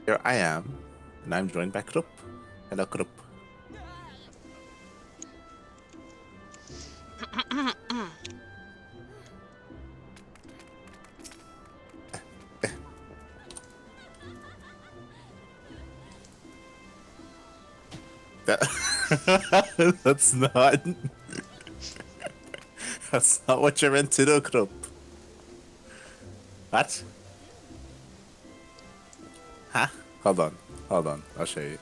Here I am, and I'm joined by Krupp. Hello, Krupp. That's not. That's not what you're meant to do, Krupp. What? Huh? Hold on. Hold on. I'll show you.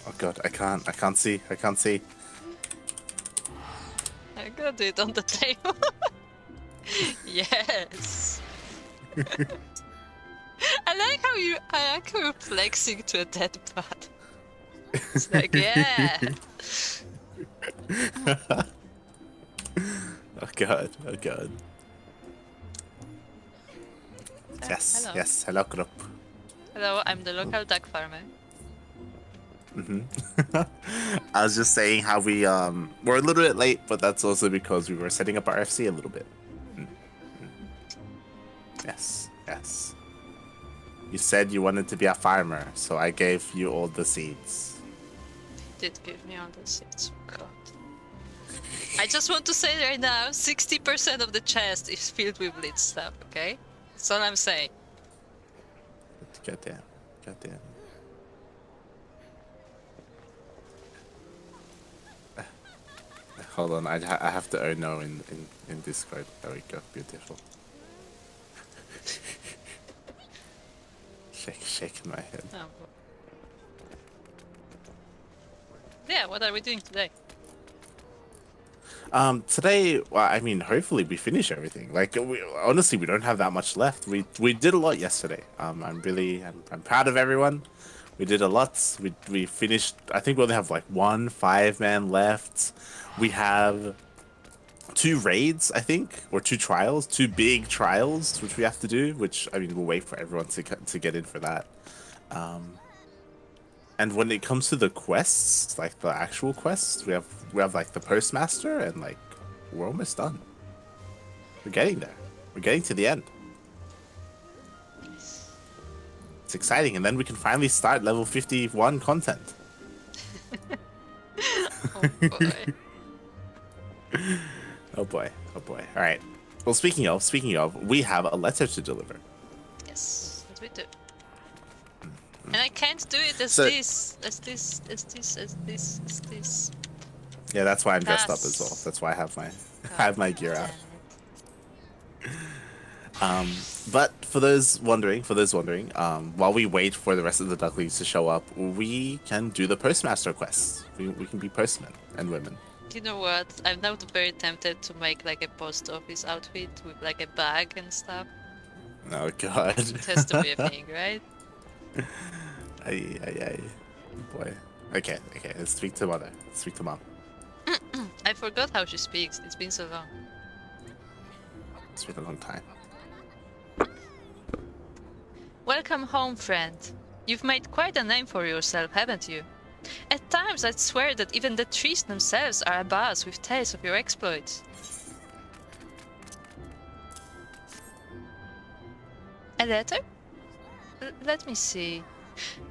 Oh god, I can't. I can't see. I can't see. I'm gonna do it on the table. Yes. I like how you're flexing to a dead bat. It's like, yeah. Oh god. Oh god. Yes. Hello. Yes. Hello, Krupp. Hello, I'm the local duck farmer. I was just saying how we're a little bit late, but that's also because we were setting up our FC a little bit. Yes, yes. You said you wanted to be a farmer, so I gave you all the seeds. You did give me all the seeds. God. I just want to say right now, 60% of the chest is filled with lit stuff, okay? That's all I'm saying. Goddamn. Goddamn. Hold on, I have to no in Discord. There we go, beautiful. Shaking my head. Oh, yeah, what are we doing today? Today, well, I mean, hopefully we finish everything. Like, honestly, we don't have that much left. We did a lot yesterday. I'm proud of everyone. We did a lot. We finished. I think we only have like 1 5-man left. We have 2 raids, I think, or 2 trials, 2 big trials, which we have to do. Which, I mean, we'll wait for everyone to get in for that. And when it comes to the quests, like the actual quests, we have like the postmaster, and like we're almost done. We're getting there. We're getting to the end. It's exciting, and then we can finally start level 51 content. Oh boy. Oh boy. Oh boy. All right. Well, speaking of, we have a letter to deliver. Yes, what we do. And I can't do it as So- this. Yeah, that's why I'm dressed up as well. Yes. That's why I have my gear out. But for those wondering, while we wait for the rest of the Ducklings to show up, we can do the postmaster quests. We can be postmen and women. You know what? I'm now very tempted to make like a post office outfit with like a bag and stuff. Oh god. It has to be a thing, right? Ay. Boy. Okay. Let's speak to mother. Let's speak to mom. I forgot how she speaks. It's been so long. It's been a long time. Welcome home, friend. You've made quite a name for yourself, haven't you? At times I'd swear that even the trees themselves are abuzz with tales of your exploits. A letter? Let me see.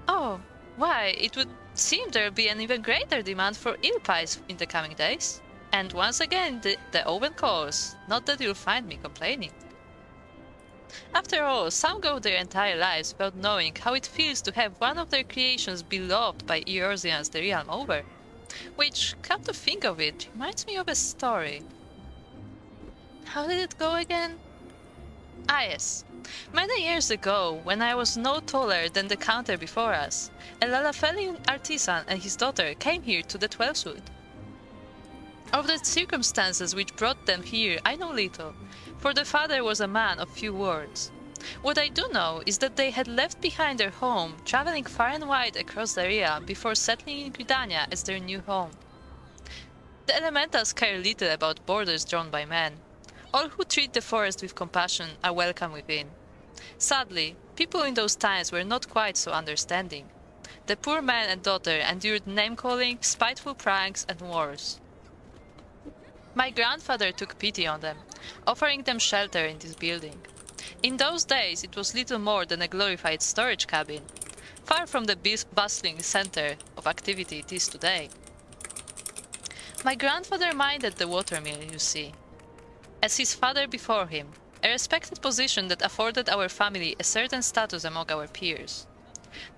Oh, why, it would seem there'll be an even greater demand for eel pies in the coming days. And once again, the oven calls. Not that you'll find me complaining. After all, some go their entire lives without knowing how it feels to have one of their creations beloved by Eorzeans the realm over. Which, come to think of it, reminds me of a story. How did it go again? Ah yes. Many years ago, when I was no taller than the counter before us, a Lalafelian artisan and his daughter came here to the Twelvewood. Of the circumstances which brought them here I know little, for the father was a man of few words. What I do know is that they had left behind their home, traveling far and wide across the area before settling in Gridania as their new home. The elementals care little about borders drawn by men. All who treat the forest with compassion are welcome within. Sadly, people in those times were not quite so understanding. The poor man and daughter endured name-calling, spiteful pranks, and wars. My grandfather took pity on them, offering them shelter in this building. In those days, it was little more than a glorified storage cabin, far from the bustling center of activity it is today. My grandfather minded the watermill, you see, as his father before him, a respected position that afforded our family a certain status among our peers.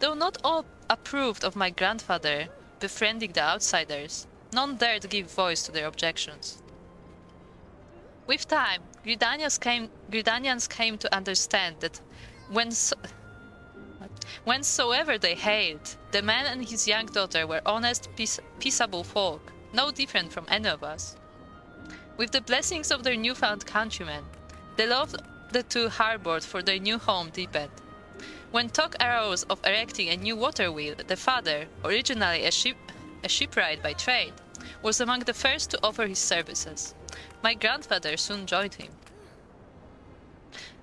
Though not all approved of my grandfather befriending the outsiders, none dared give voice to their objections. With time, Gridanians came to understand that whensoever they hailed, the man and his young daughter were honest, peaceable folk, no different from any of us. With the blessings of their newfound countrymen, the love the two harbored for their new home deepened. When talk arose of erecting a new water wheel, the father, originally a shipwright by trade, was among the first to offer his services. My grandfather soon joined him.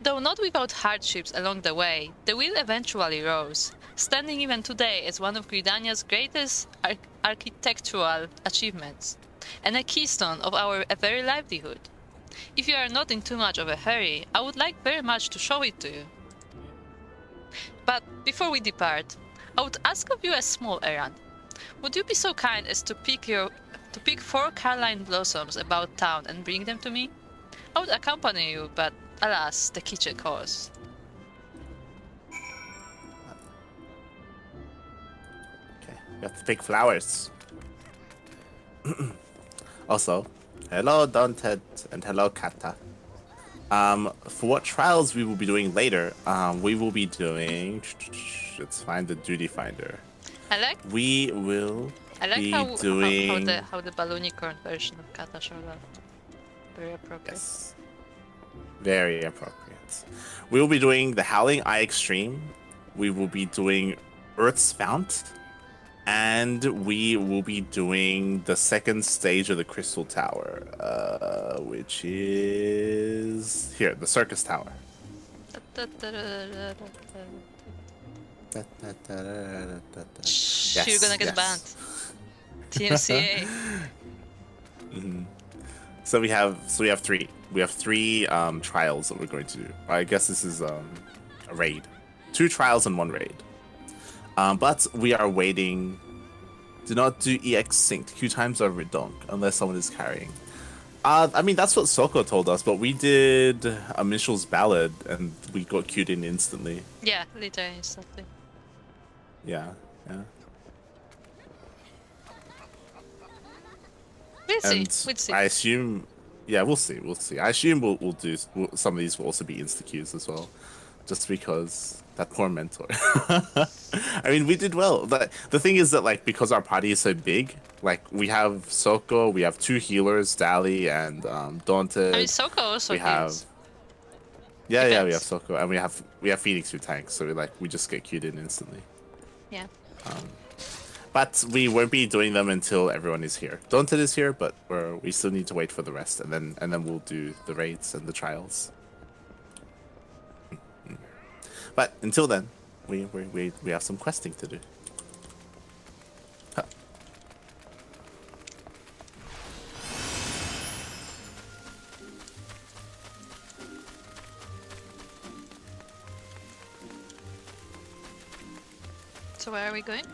Though not without hardships along the way, the wheel eventually rose, standing even today as one of Gridania's greatest architectural achievements, and a keystone of our very livelihood. If you are not in too much of a hurry, I would like very much to show it to you. But before we depart, I would ask of you a small errand. Would you be so kind as to pick 4 Caroline blossoms about town and bring them to me? I would accompany you, but alas, the kitchen calls. Okay, you have to pick flowers. Also, hello Daunted and hello Kata. For what trials we will be doing later, we will be doing. Let's find the duty finder. We will be doing how the balloonicorn version of Kata showed up. Very appropriate. Yes. Very appropriate. We will be doing the Howling Eye Extreme. We will be doing Earth's Fount. And we will be doing the second stage of the Crystal Tower, which is here, the Circus Tower. Yes, you're gonna get banned. TMCA. So we have 3. We have 3 trials that we're going to do. I guess this is a raid. 2 trials and 1 raid. But we are waiting. Do not do EX synced. Q times are redonk unless someone is carrying. I mean, that's what Soko told us, but we did a Mitchell's Ballad and we got queued in instantly. Yeah, literally instantly. Yeah. We'll see. I assume, we'll see. I assume we'll do some of these will also be insta queues as well, just because that poor mentor. I mean, we did well. The thing is that because our party is so big, we have Soko, we have 2 healers, Dali and Daunted. I mean, Soko also heals. We have Soko, and we have Phoenix who tanks, so we just get queued in instantly. Yeah. But we won't be doing them until everyone is here. Daunted is here, but we still need to wait for the rest, and then we'll do the raids and the trials. But until then, we have some questing to do. Huh. So where are we going?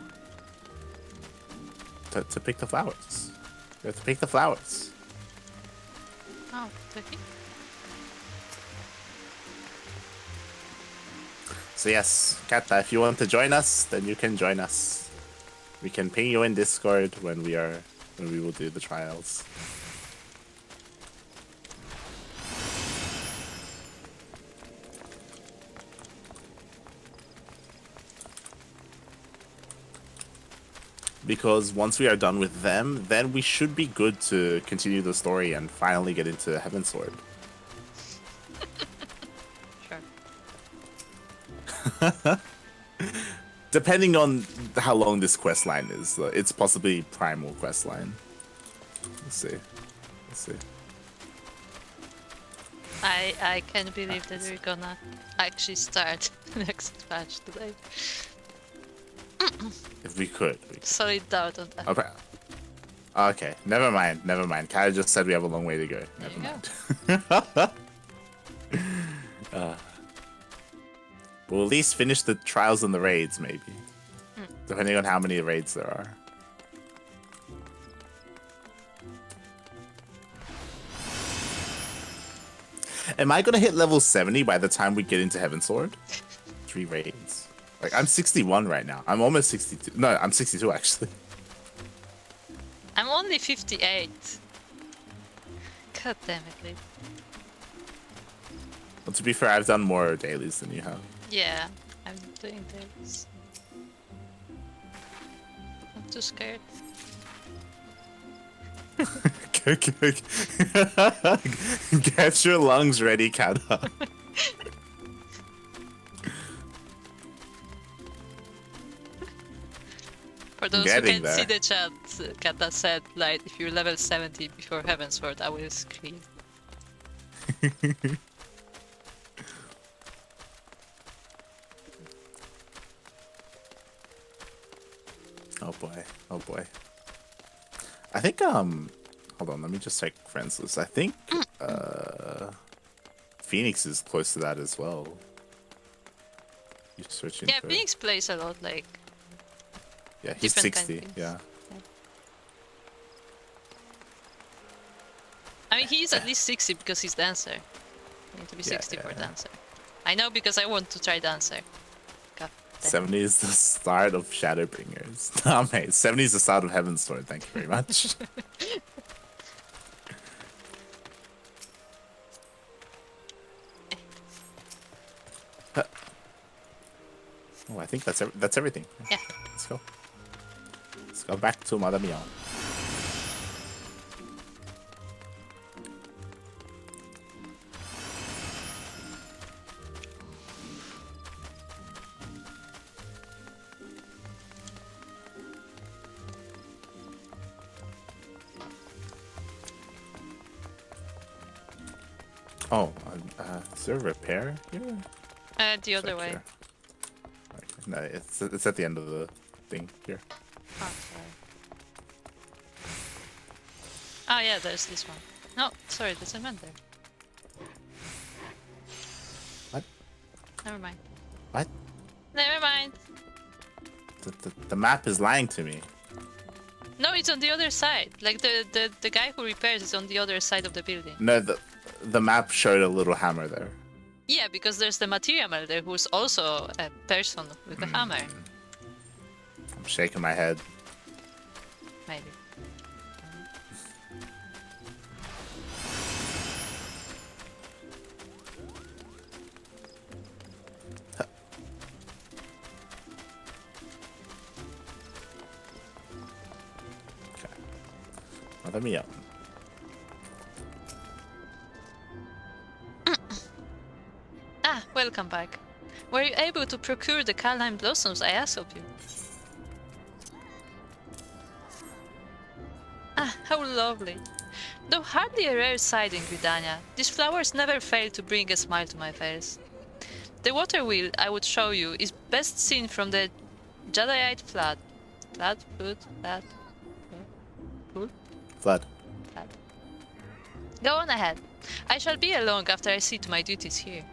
To pick the flowers. We have to pick the flowers. Oh, okay. So yes, Kata, if you want to join us, then you can join us. We can ping you in Discord when we will do the trials. Because once we are done with them, then we should be good to continue the story and finally get into Heaven's Sword. Depending on how long this quest line is, it's possibly primal quest line. Let's see. I can't believe that we're gonna actually start the next patch today. If we could. Solid doubt on that. Okay, never mind, never mind. Kara just said we have a long way to go. There Never you mind. We'll at least finish the trials and the raids, maybe. Depending on how many raids there are. Am I gonna hit level 70 by the time we get into Heaven's Sword? 3 raids. Like, I'm 61 right now. I'm almost 62. No, I'm 62 actually. I'm only 58. God damn it, Lee. Well, to be fair, I've done more dailies than you have. Yeah, I'm doing this. I'm too scared. Get your lungs ready, Kata. For those who Getting can't see there. the chat, Kata said, like, if you're level 70 before Heaven's Sword, I will scream. Oh boy, oh boy. I think, hold on, let me just check friends list. I think, Phoenix is close to that as well. You're searching Yeah, for... Phoenix plays a lot, like, Yeah, he's different 60, kind of yeah. I mean, he's at least 60 because he's dancer. You need to be 60 for dancer. I know because I want to try dancer. God damn. 70 is the start of Shadowbringers. Nah, mate, 70 is the start of Heaven's Sword, thank you very much. Oh, I think that's everything. Yeah. Let's go. Let's go back to Madame Mion. Oh, is there a repair here? The other way. Here. Okay. No, it's at the end of the thing here. Oh, sorry. Oh yeah, there's this one. No, sorry, there's a man there. What? Never mind. What? Never mind. The map is lying to me. No, it's on the other side. Like the guy who repairs is on the other side of the building. No, the map showed a little hammer there. Yeah, because there's the material man there who's also a person with a hammer. I'm shaking my head. Maybe. Okay. Well, let me up. Ah, welcome back. Were you able to procure the Caline blossoms I asked of you? Ah, how lovely. Though hardly a rare sight in Gridania, these flowers never fail to bring a smile to my face. The water wheel I would show you is best seen from the Jadeite flood. Flood? Pool? Flood. Flood. Go on ahead. I shall be along after I see to my duties here.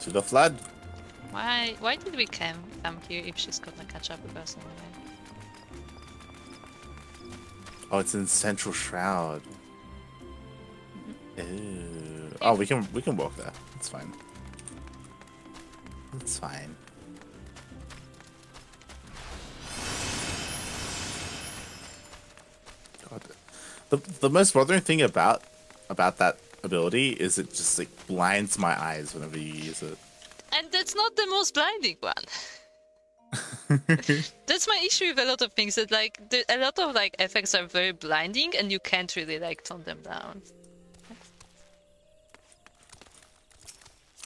To the flood. Why did we come here if she's gonna catch up with us anyway? Oh, it's in Central Shroud. Ew. Oh, we can walk there. It's fine. It's fine. God. The most bothering thing about that ability is it just like blinds my eyes whenever you use it. And that's not the most blinding one. That's my issue with a lot of things, that like a lot of like effects are very blinding and you can't really like tone them down.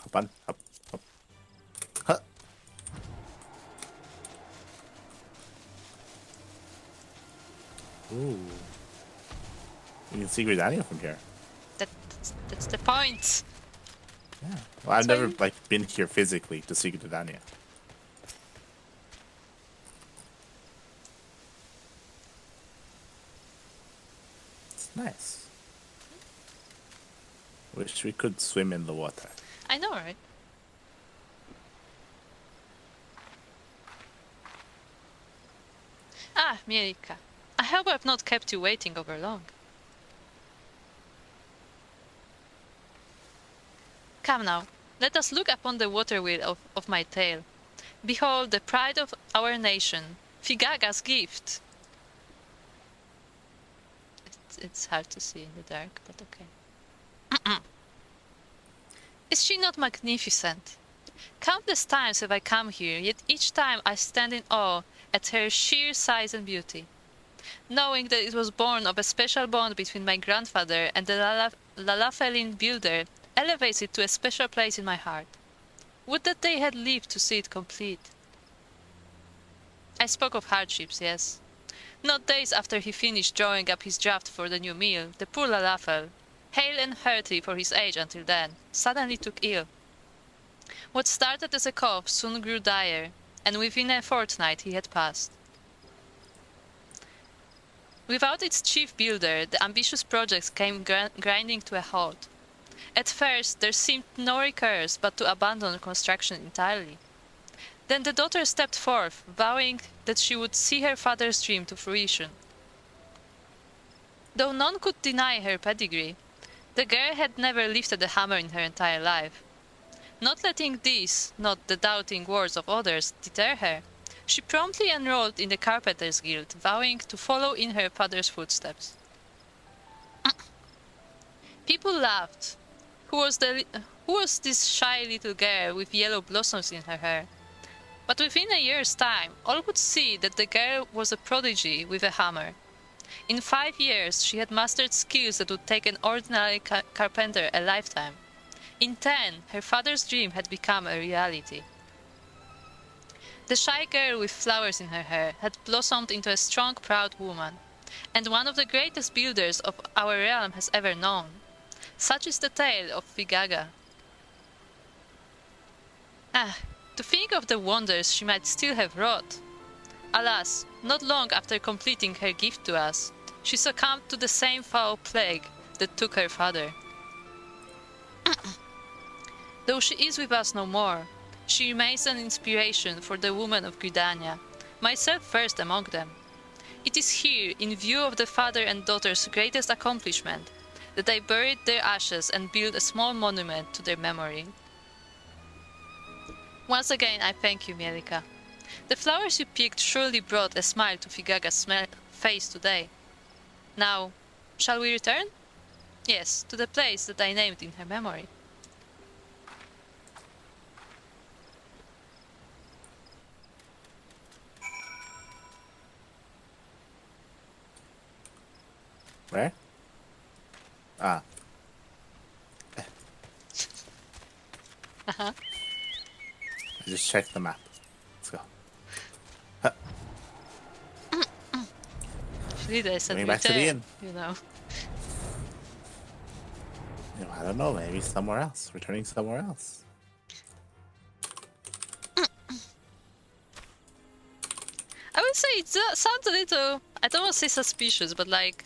Hop on, hop, hop. Huh. Ooh. You can see Gridania from here. That's the point. Yeah. Well, I've never like been here physically to see Gridania. Nice. Wish we could swim in the water. I know, right? Ah, Mielikka. I hope I've not kept you waiting over long. Come now, let us look upon the water wheel of my tale. Behold, the pride of our nation, Figaga's gift. It's hard to see in the dark, but okay. Is she not magnificent? Countless times have I come here, yet each time I stand in awe at her sheer size and beauty, knowing that it was born of a special bond between my grandfather and the Lalafelin builder elevates it to a special place in my heart. Would that they had lived to see it complete. I spoke of hardships, yes. Not days after he finished drawing up his draft for the new mill, the poor Lalafel, hale and hearty for his age until then, suddenly took ill. What started as a cough soon grew dire, and within a fortnight he had passed. Without its chief builder, the ambitious projects came grinding to a halt. At first, there seemed no recourse but to abandon construction entirely. Then the daughter stepped forth, vowing that she would see her father's dream to fruition. Though none could deny her pedigree, the girl had never lifted a hammer in her entire life. Not letting these, not the doubting words of others, deter her, she promptly enrolled in the Carpenters' Guild, vowing to follow in her father's footsteps. People laughed. Who was this shy little girl with yellow blossoms in her hair? But within a year's time, all could see that the girl was a prodigy with a hammer. In 5 years, she had mastered skills that would take an ordinary carpenter a lifetime. In 10, her father's dream had become a reality. The shy girl with flowers in her hair had blossomed into a strong, proud woman, and one of the greatest builders of our realm has ever known. Such is the tale of Figaga. Ah, to think of the wonders she might still have wrought! Alas, not long after completing her gift to us, she succumbed to the same foul plague that took her father. Though she is with us no more, she remains an inspiration for the women of Gridania, myself first among them. It is here, in view of the father and daughter's greatest accomplishment, that I buried their ashes and built a small monument to their memory. Once again, I thank you, Mielikka. The flowers you picked surely brought a smile to Figaga's face today. Now, shall we return? Yes, to the place that I named in her memory. Where? Ah. Uh-huh. I just checked the map. Let's go. Huh. Actually, I said Going back to the return, inn. you know. I don't know, maybe somewhere else. Returning somewhere else. I would say it sounds a little, I don't want to say suspicious, but like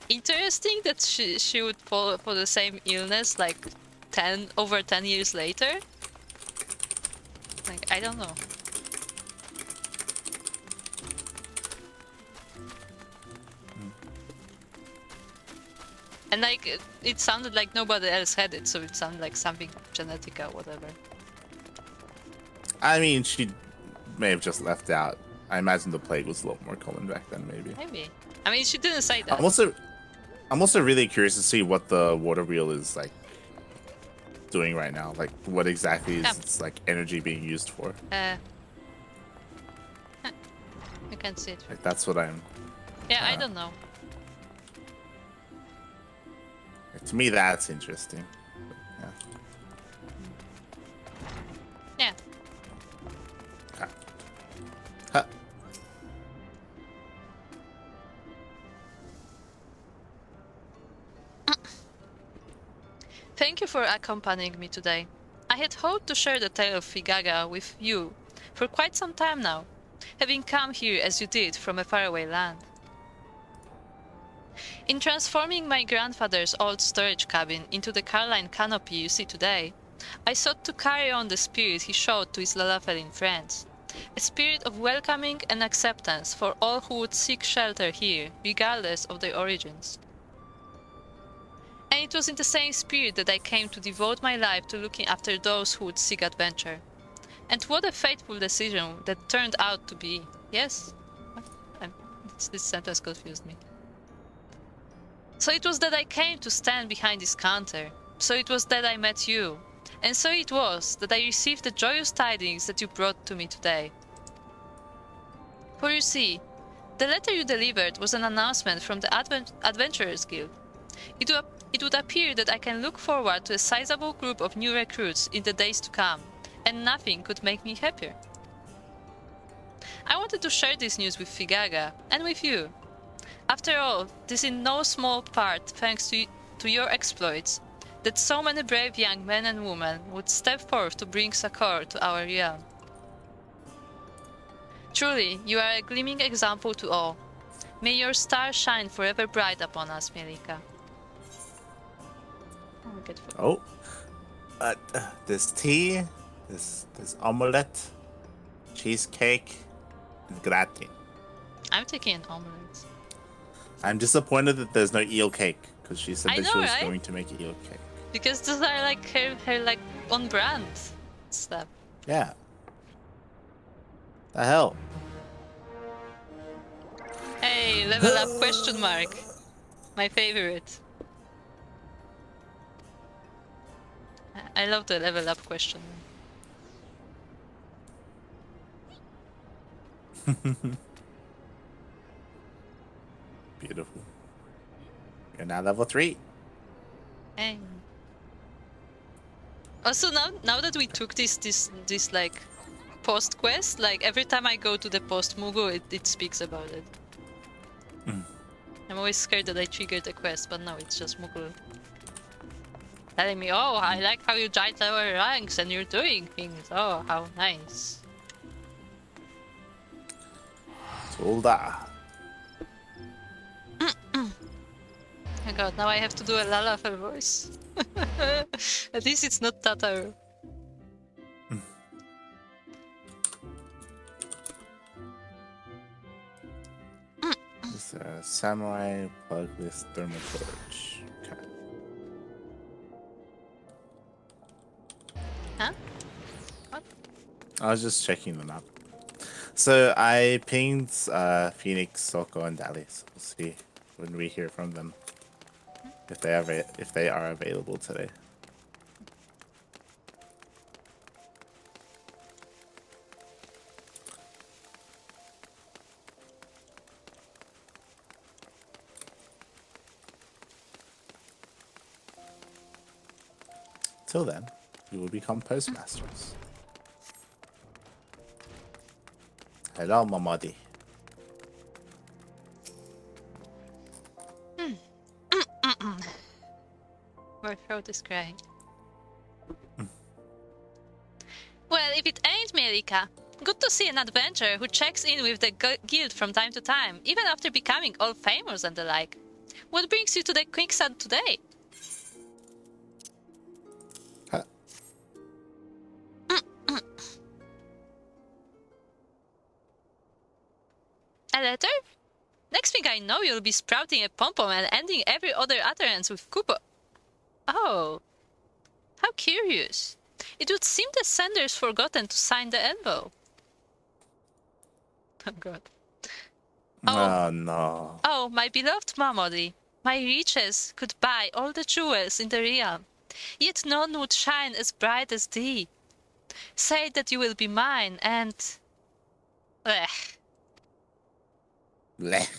interesting that she would fall for the same illness like over 10 years later. Like, I don't know. And like it sounded like nobody else had it, so it sounded like something genetic or whatever. I mean, she may have just left out. I imagine the plague was a lot more common back then, maybe. Maybe. I mean, she didn't say that. I'm also really curious to see what the water wheel is like doing right now. Like, what exactly is its like energy being used for? I can't see it. Like, that's what I'm. Yeah, I don't know. To me, that's interesting. Yeah. Yeah. Okay. Huh. Thank you for accompanying me today. I had hoped to share the tale of Figaga with you for quite some time now, having come here as you did from a faraway land. In transforming my grandfather's old storage cabin into the Carline canopy you see today, I sought to carry on the spirit he showed to his Lalafelin friends. A spirit of welcoming and acceptance for all who would seek shelter here, regardless of their origins. And it was in the same spirit that I came to devote my life to looking after those who would seek adventure. And what a fateful decision that turned out to be. Yes? This sentence confused me. So it was that I came to stand behind this counter. So it was that I met you. And so it was that I received the joyous tidings that you brought to me today. For you see, the letter you delivered was an announcement from the Adventurers Guild. It would appear that I can look forward to a sizable group of new recruits in the days to come, and nothing could make me happier. I wanted to share this news with Figaga, and with you. After all, this in no small part thanks to your exploits, that so many brave young men and women would step forth to bring succor to our realm. Truly, you are a gleaming example to all. May your star shine forever bright upon us, Mielikka. Oh, there's tea, there's omelette, cheesecake, and gratin. I'm taking an omelette. I'm disappointed that there's no eel cake, because she said that she was right? going to make eel cake. Because those are like her like on brand stuff. Yeah. The hell? Hey, level up question mark. My favorite. I love the level up question. Beautiful. You're now level 3. Hey. Also now that we took this like post quest, like every time I go to the post Moogle, it speaks about it. I'm always scared that I triggered the quest, but no, it's just Moogle telling me, oh, I like how you giant level ranks and you're doing things. Oh, how nice. Solda. Oh god, now I have to do a Lalafell voice. At least it's not Tataru. It's a samurai plug with thermal torch. Okay. Huh? What? I was just checking the map. So I pinged Phoenix, Soko, and Dali. So we'll see when we hear from them if they are available today. Till then, we will become postmasters. Hello, Mamadi. My throat is crying. Well, if it ain't Mielikka, good to see an adventurer who checks in with the guild from time to time, even after becoming all famous and the like. What brings you to the quicksand today? Huh. A letter? Next thing I know, you'll be sprouting a pom-pom and ending every other utterance with Kupo. Oh, how curious. It would seem the sender's forgotten to sign the envelope. Oh god. Oh no. Oh, my beloved Mamodi, my riches could buy all the jewels in the realm, yet none would shine as bright as thee. Say that you will be mine, and... Blech. Blech.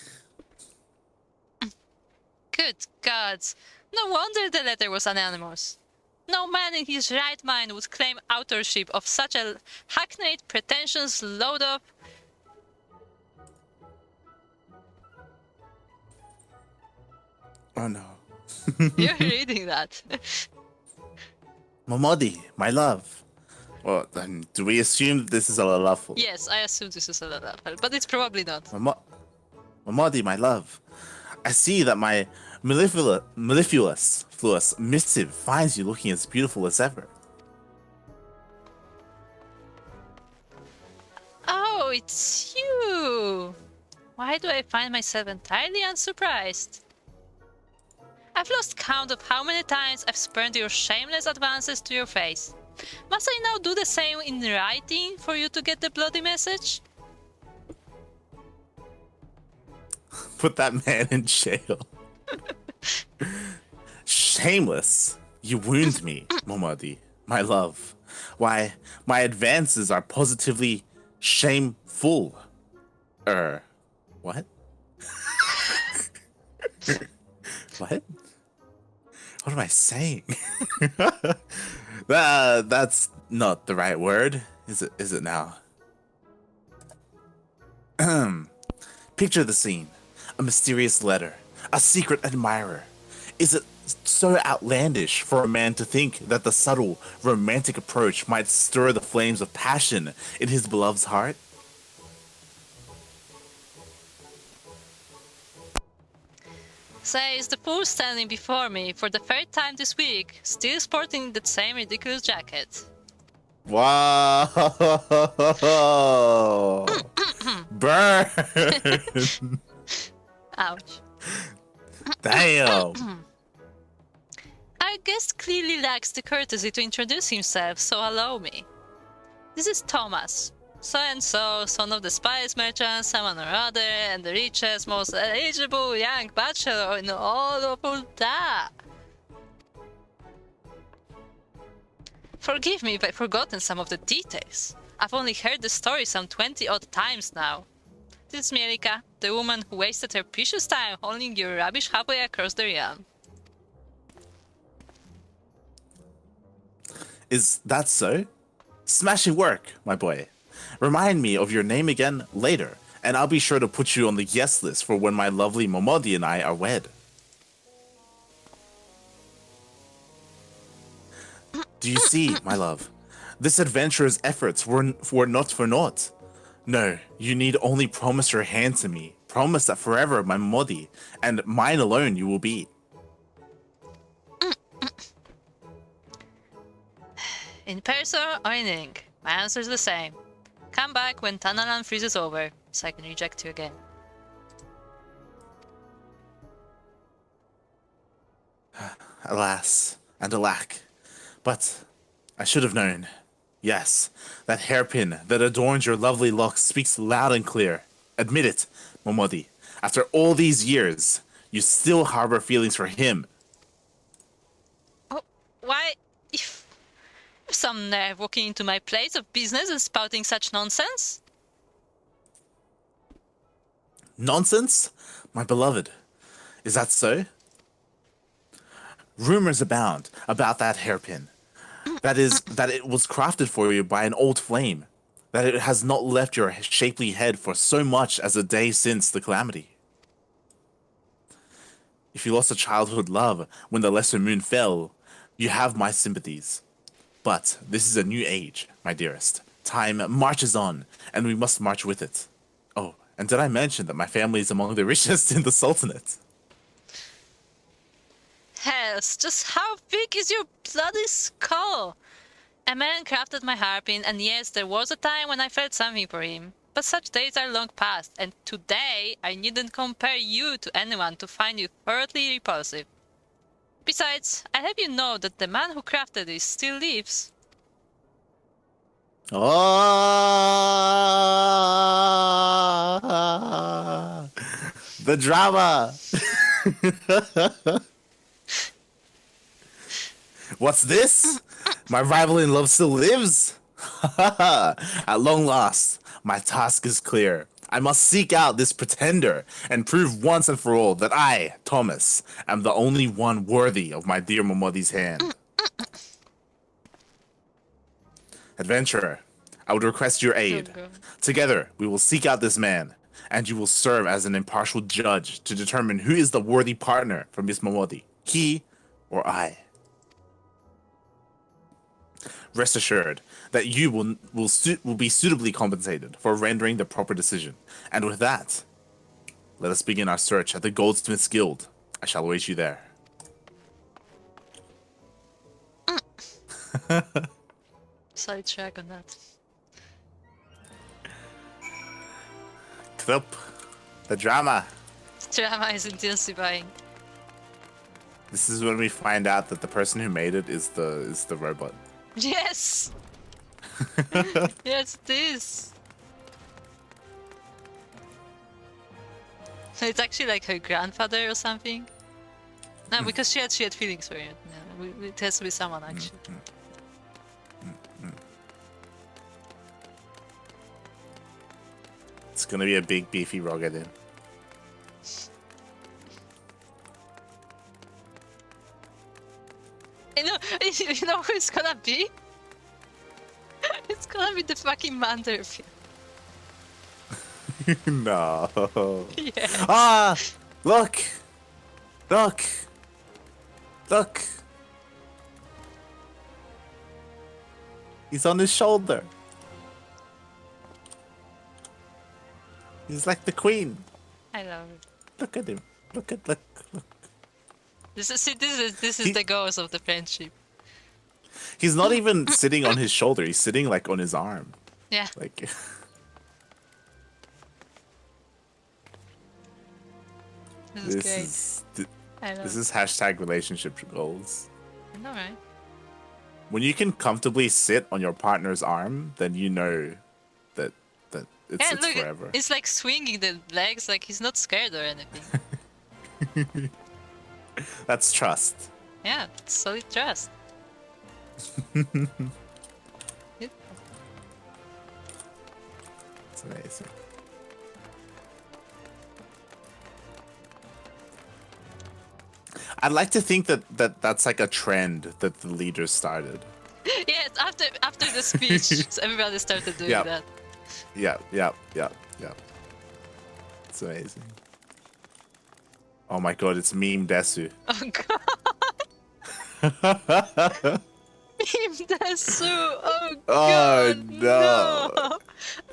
Good gods, no wonder the letter was anonymous. No man in his right mind would claim authorship of such a hackneyed, pretentious load of... Oh no. You're reading that. Mamadi, my love. Well, then, do we assume that this is a lawful? Yes, I assume this is a Lalafell, but it's probably not. Mamadi, my love. I see that my mellifluous missive finds you looking as beautiful as ever. Oh, it's you! Why do I find myself entirely unsurprised? I've lost count of how many times I've spurned your shameless advances to your face. Must I now do the same in writing for you to get the bloody message? Put that man in jail. Shameless. You wound me, Momodi, my love. Why, my advances are positively shameful. What? What? What am I saying? That's not the right word. Is it now? Picture the scene. A mysterious letter. A secret admirer. Is it so outlandish for a man to think that the subtle, romantic approach might stir the flames of passion in his beloved's heart? Says the fool standing before me for the third time this week, still sporting that same ridiculous jacket. Wow! Burn! Ouch. Damn! Our guest clearly lacks the courtesy to introduce himself, so allow me. This is Thomas, so-and-so, son of the spice merchant, someone or other, and the richest, most eligible young bachelor in all of Ulta. Forgive me if I've forgotten some of the details. I've only heard the story some 20-odd times now. This is Mielikka, the woman who wasted her precious time hauling your rubbish halfway across the realm. Is that so? Smashing work, my boy. Remind me of your name again later, and I'll be sure to put you on the yes list for when my lovely Momodi and I are wed. Do you see, my love? This adventurer's efforts were not for naught. No, you need only promise your hand to me. Promise that forever my Momodi, and mine alone you will be. In person or in ink, my answer's the same. Come back when Tanalan freezes over, so I can reject you again. Alas, and alack. But I should have known. Yes, that hairpin that adorns your lovely locks speaks loud and clear. Admit it, Momodi. After all these years, you still harbor feelings for him. Oh, why? If some nerve walking into my place of business and spouting such nonsense? Nonsense? My beloved. Is that so? Rumors abound about that hairpin. That it was crafted for you by an old flame. That it has not left your shapely head for so much as a day since the calamity. If you lost a childhood love when the lesser moon fell, you have my sympathies. But this is a new age, my dearest. Time marches on, and we must march with it. Oh, and did I mention that my family is among the richest in the Sultanate? Hells, just how big is your bloody skull? A man crafted my harpin, and yes, there was a time when I felt something for him. But such days are long past, and today I needn't compare you to anyone to find you thoroughly repulsive. Besides, I have you know that the man who crafted this still lives. Oh, the drama. What's this? My rival in love still lives? At long last, my task is clear. I must seek out this pretender and prove once and for all that I, Thomas, am the only one worthy of my dear Momodi's hand. Adventurer, I would request your aid. Together, we will seek out this man, and you will serve as an impartial judge to determine who is the worthy partner for Miss Momodi, he or I. Rest assured that you will be suitably compensated for rendering the proper decision. And with that, Let us begin our search at the Goldsmiths Guild. I shall await you there. Side track on that. Clip. The drama. Drama is intensifying. This is when we find out that the person who made it is the robot. Yes! Yes, it is. It's actually like her grandfather or something. No, because she had feelings for it. No, it has to be someone actually. It's gonna be a big beefy Rogadin. You know who it's gonna be? It's gonna be the fucking Manderfield. No. Yeah. Ah! Look! Look! Look! He's on his shoulder. He's like the queen. I love it. Look at him. Look. This is the ghost of the friendship. He's not even sitting on his shoulder. He's sitting like on his arm. Yeah. Like. This is great. I love This is hashtag relationship goals. I know, right? When you can comfortably sit on your partner's arm, then you know that it's Look, forever. it's like swinging the legs, like he's not scared or anything. That's trust. Yeah, it's solid trust. It's amazing. I'd like to think that's like a trend that the leaders started. Yes, after the speech, everybody started doing that. Yeah. It's amazing. Oh my god, it's meme Desu. Oh god. Meme Desu. Oh Oh god. no.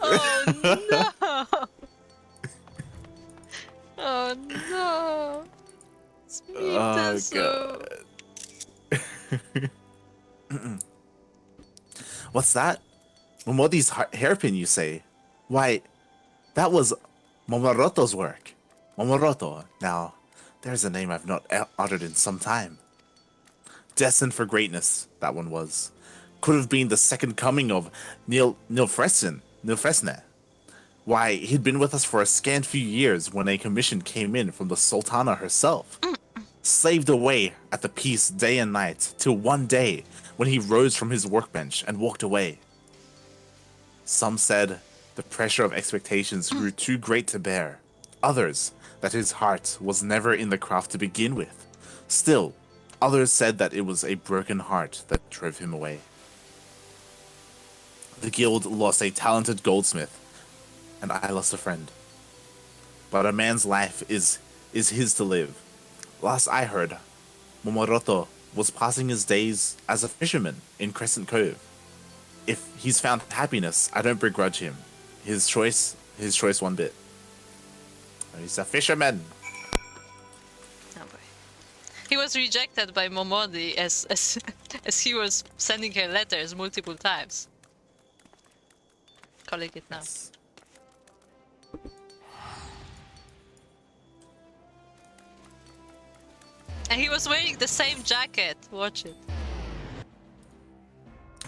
Oh no. Oh no. It's meme Desu. God. What's that? Momodi's hairpin, you say? Why, that was Momoroto's work. Momoroto. Now, there's a name I've not uttered in some time. Destined for greatness, that one was. Could have been the second coming of Nilfresne. Why, he'd been with us for a scant few years when a commission came in from the Sultana herself. Slaved away at the peace day and night, till one day when he rose from his workbench and walked away. Some said the pressure of expectations grew too great to bear. Others, that his heart was never in the craft to begin with. Still, others said that it was a broken heart that drove him away. The guild lost a talented goldsmith, and I lost a friend. But a man's life is his to live. Last I heard, Momoroto was passing his days as a fisherman in Crescent Cove. If he's found happiness, I don't begrudge him. His choice one bit. He's a fisherman. Oh boy. He was rejected by Momodi as he was sending her letters multiple times. Calling it now. Yes. And he was wearing the same jacket. Watch it.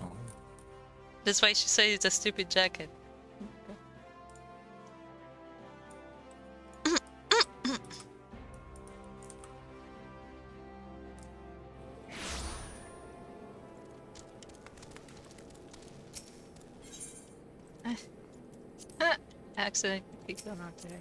Oh. That's why she said it's a stupid jacket. Accidentally picked one out there.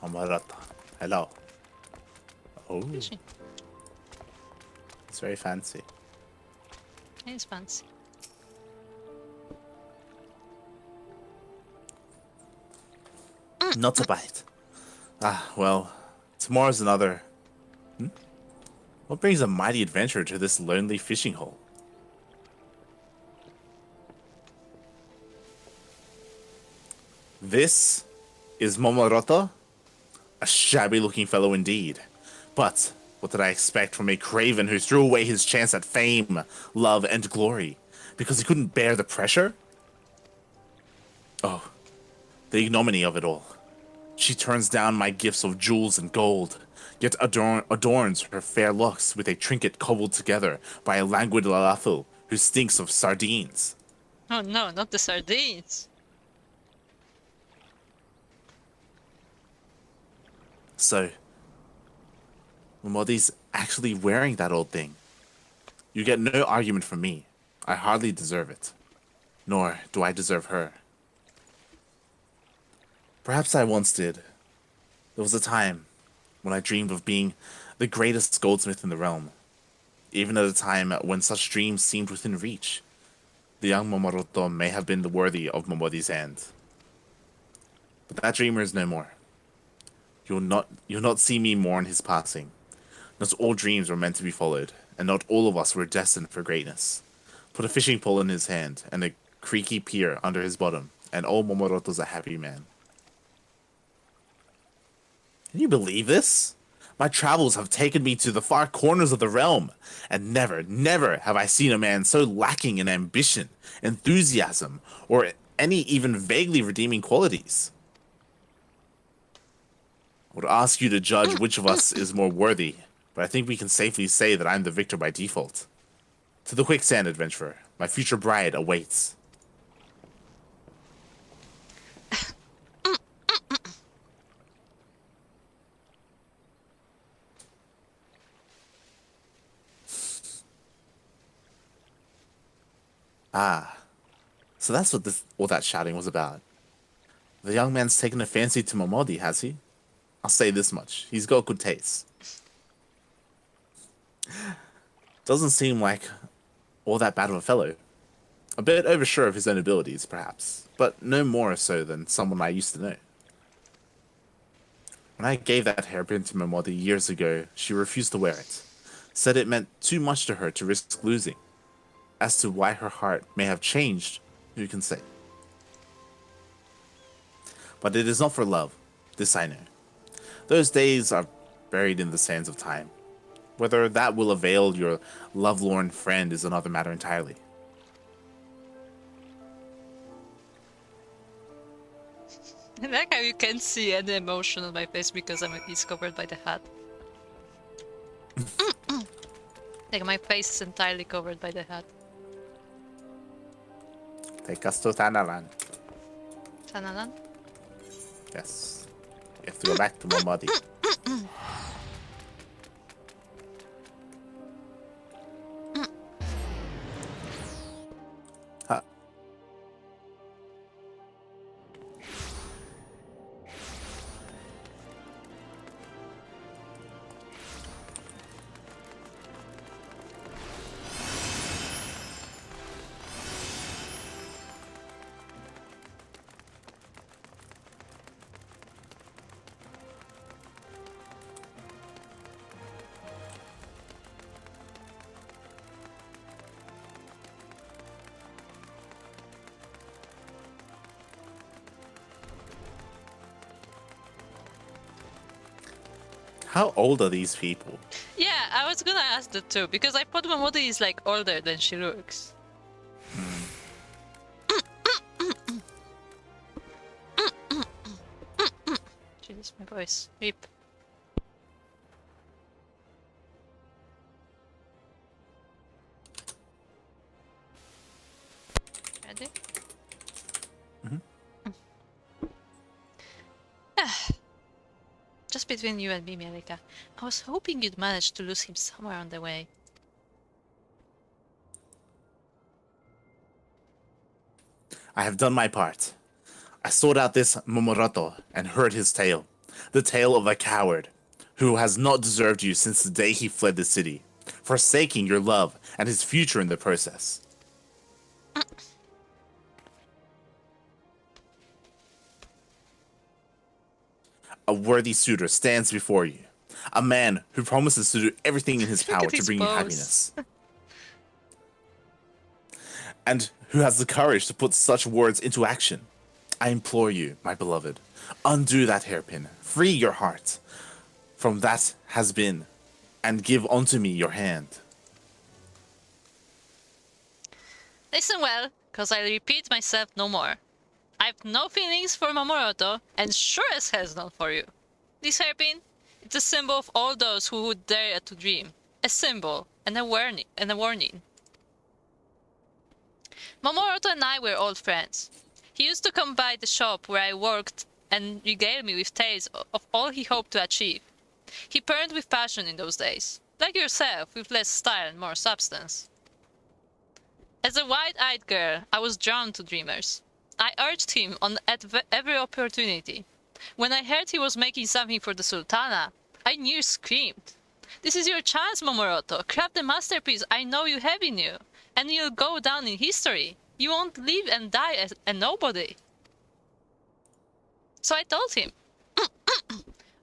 Momoroto. Hello. Oh, Fishing. it's very fancy. It's fancy. Not a bite. Ah, well, tomorrow's another. What brings a mighty adventurer to this lonely fishing hole? This is Momoroto? A shabby-looking fellow indeed. But what did I expect from a craven who threw away his chance at fame, love, and glory because he couldn't bear the pressure? Oh, the ignominy of it all. She turns down my gifts of jewels and gold, yet adorns her fair looks with a trinket cobbled together by a languid Lalafel who stinks of sardines. Oh no, not the sardines. So, Momodi's actually wearing that old thing. You get no argument from me. I hardly deserve it. Nor do I deserve her. Perhaps I once did. There was a time when I dreamed of being the greatest goldsmith in the realm. Even at a time when such dreams seemed within reach, the young Momoroto may have been worthy of Momodi's hand. But that dreamer is no more. You'll not see me mourn his passing. Not all dreams were meant to be followed, and not all of us were destined for greatness. Put a fishing pole in his hand and a creaky pier under his bottom, and old Momoroto's a happy man. Can you believe this? My travels have taken me to the far corners of the realm, and never, never have I seen a man so lacking in ambition, enthusiasm, or any even vaguely redeeming qualities. I would ask you to judge which of us is more worthy, but I think we can safely say that I'm the victor by default. To the quicksand, adventurer. My future bride awaits. Ah, so that's what all that shouting was about. The young man's taken a fancy to Momodi, has he? I'll say this much. He's got good taste. Doesn't seem like all that bad of a fellow. A bit oversure of his own abilities, perhaps, but no more so than someone I used to know. When I gave that hairpin to Momodi years ago, she refused to wear it. Said it meant too much to her to risk losing. As to why her heart may have changed, who can say? But it is not for love, this I know. Those days are buried in the sands of time. Whether that will avail your lovelorn friend is another matter entirely. I like how you can't see any emotion on my face because it's covered by the hat. Like my face is entirely covered by the hat. Take us to Tanalan. Tanalan? Yes. You have to go back to Momodi. Huh. How old are these people? Yeah, I was gonna ask that too, because I thought Momodi is like older than she looks. Jesus, my voice. Rip. Ready? Just between you and me, Mielikka, I was hoping you'd manage to lose him somewhere on the way. I have done my part. I sought out this Momoroto and heard his tale. The tale of a coward who has not deserved you since the day he fled the city, forsaking your love and his future in the process. A worthy suitor stands before you, a man who promises to do everything in his power to bring you happiness, and who has the courage to put such words into action. I implore you, my beloved, undo that hairpin, free your heart from that has been, and give unto me your hand. Listen well, cause I repeat myself no more. I've no feelings for Momoroto, and sure as hell's not for you. This hairpin, it's a symbol of all those who would dare to dream. A symbol and a warning. Momoroto and I were old friends. He used to come by the shop where I worked and regale me with tales of all he hoped to achieve. He burned with passion in those days, like yourself, with less style and more substance. As a wide-eyed girl, I was drawn to dreamers. I urged him on at every opportunity. When I heard he was making something for the Sultana, I near screamed. This is your chance, Momoroto. Craft the masterpiece I know you have in you, and you'll go down in history. You won't live and die as a nobody. So I told him,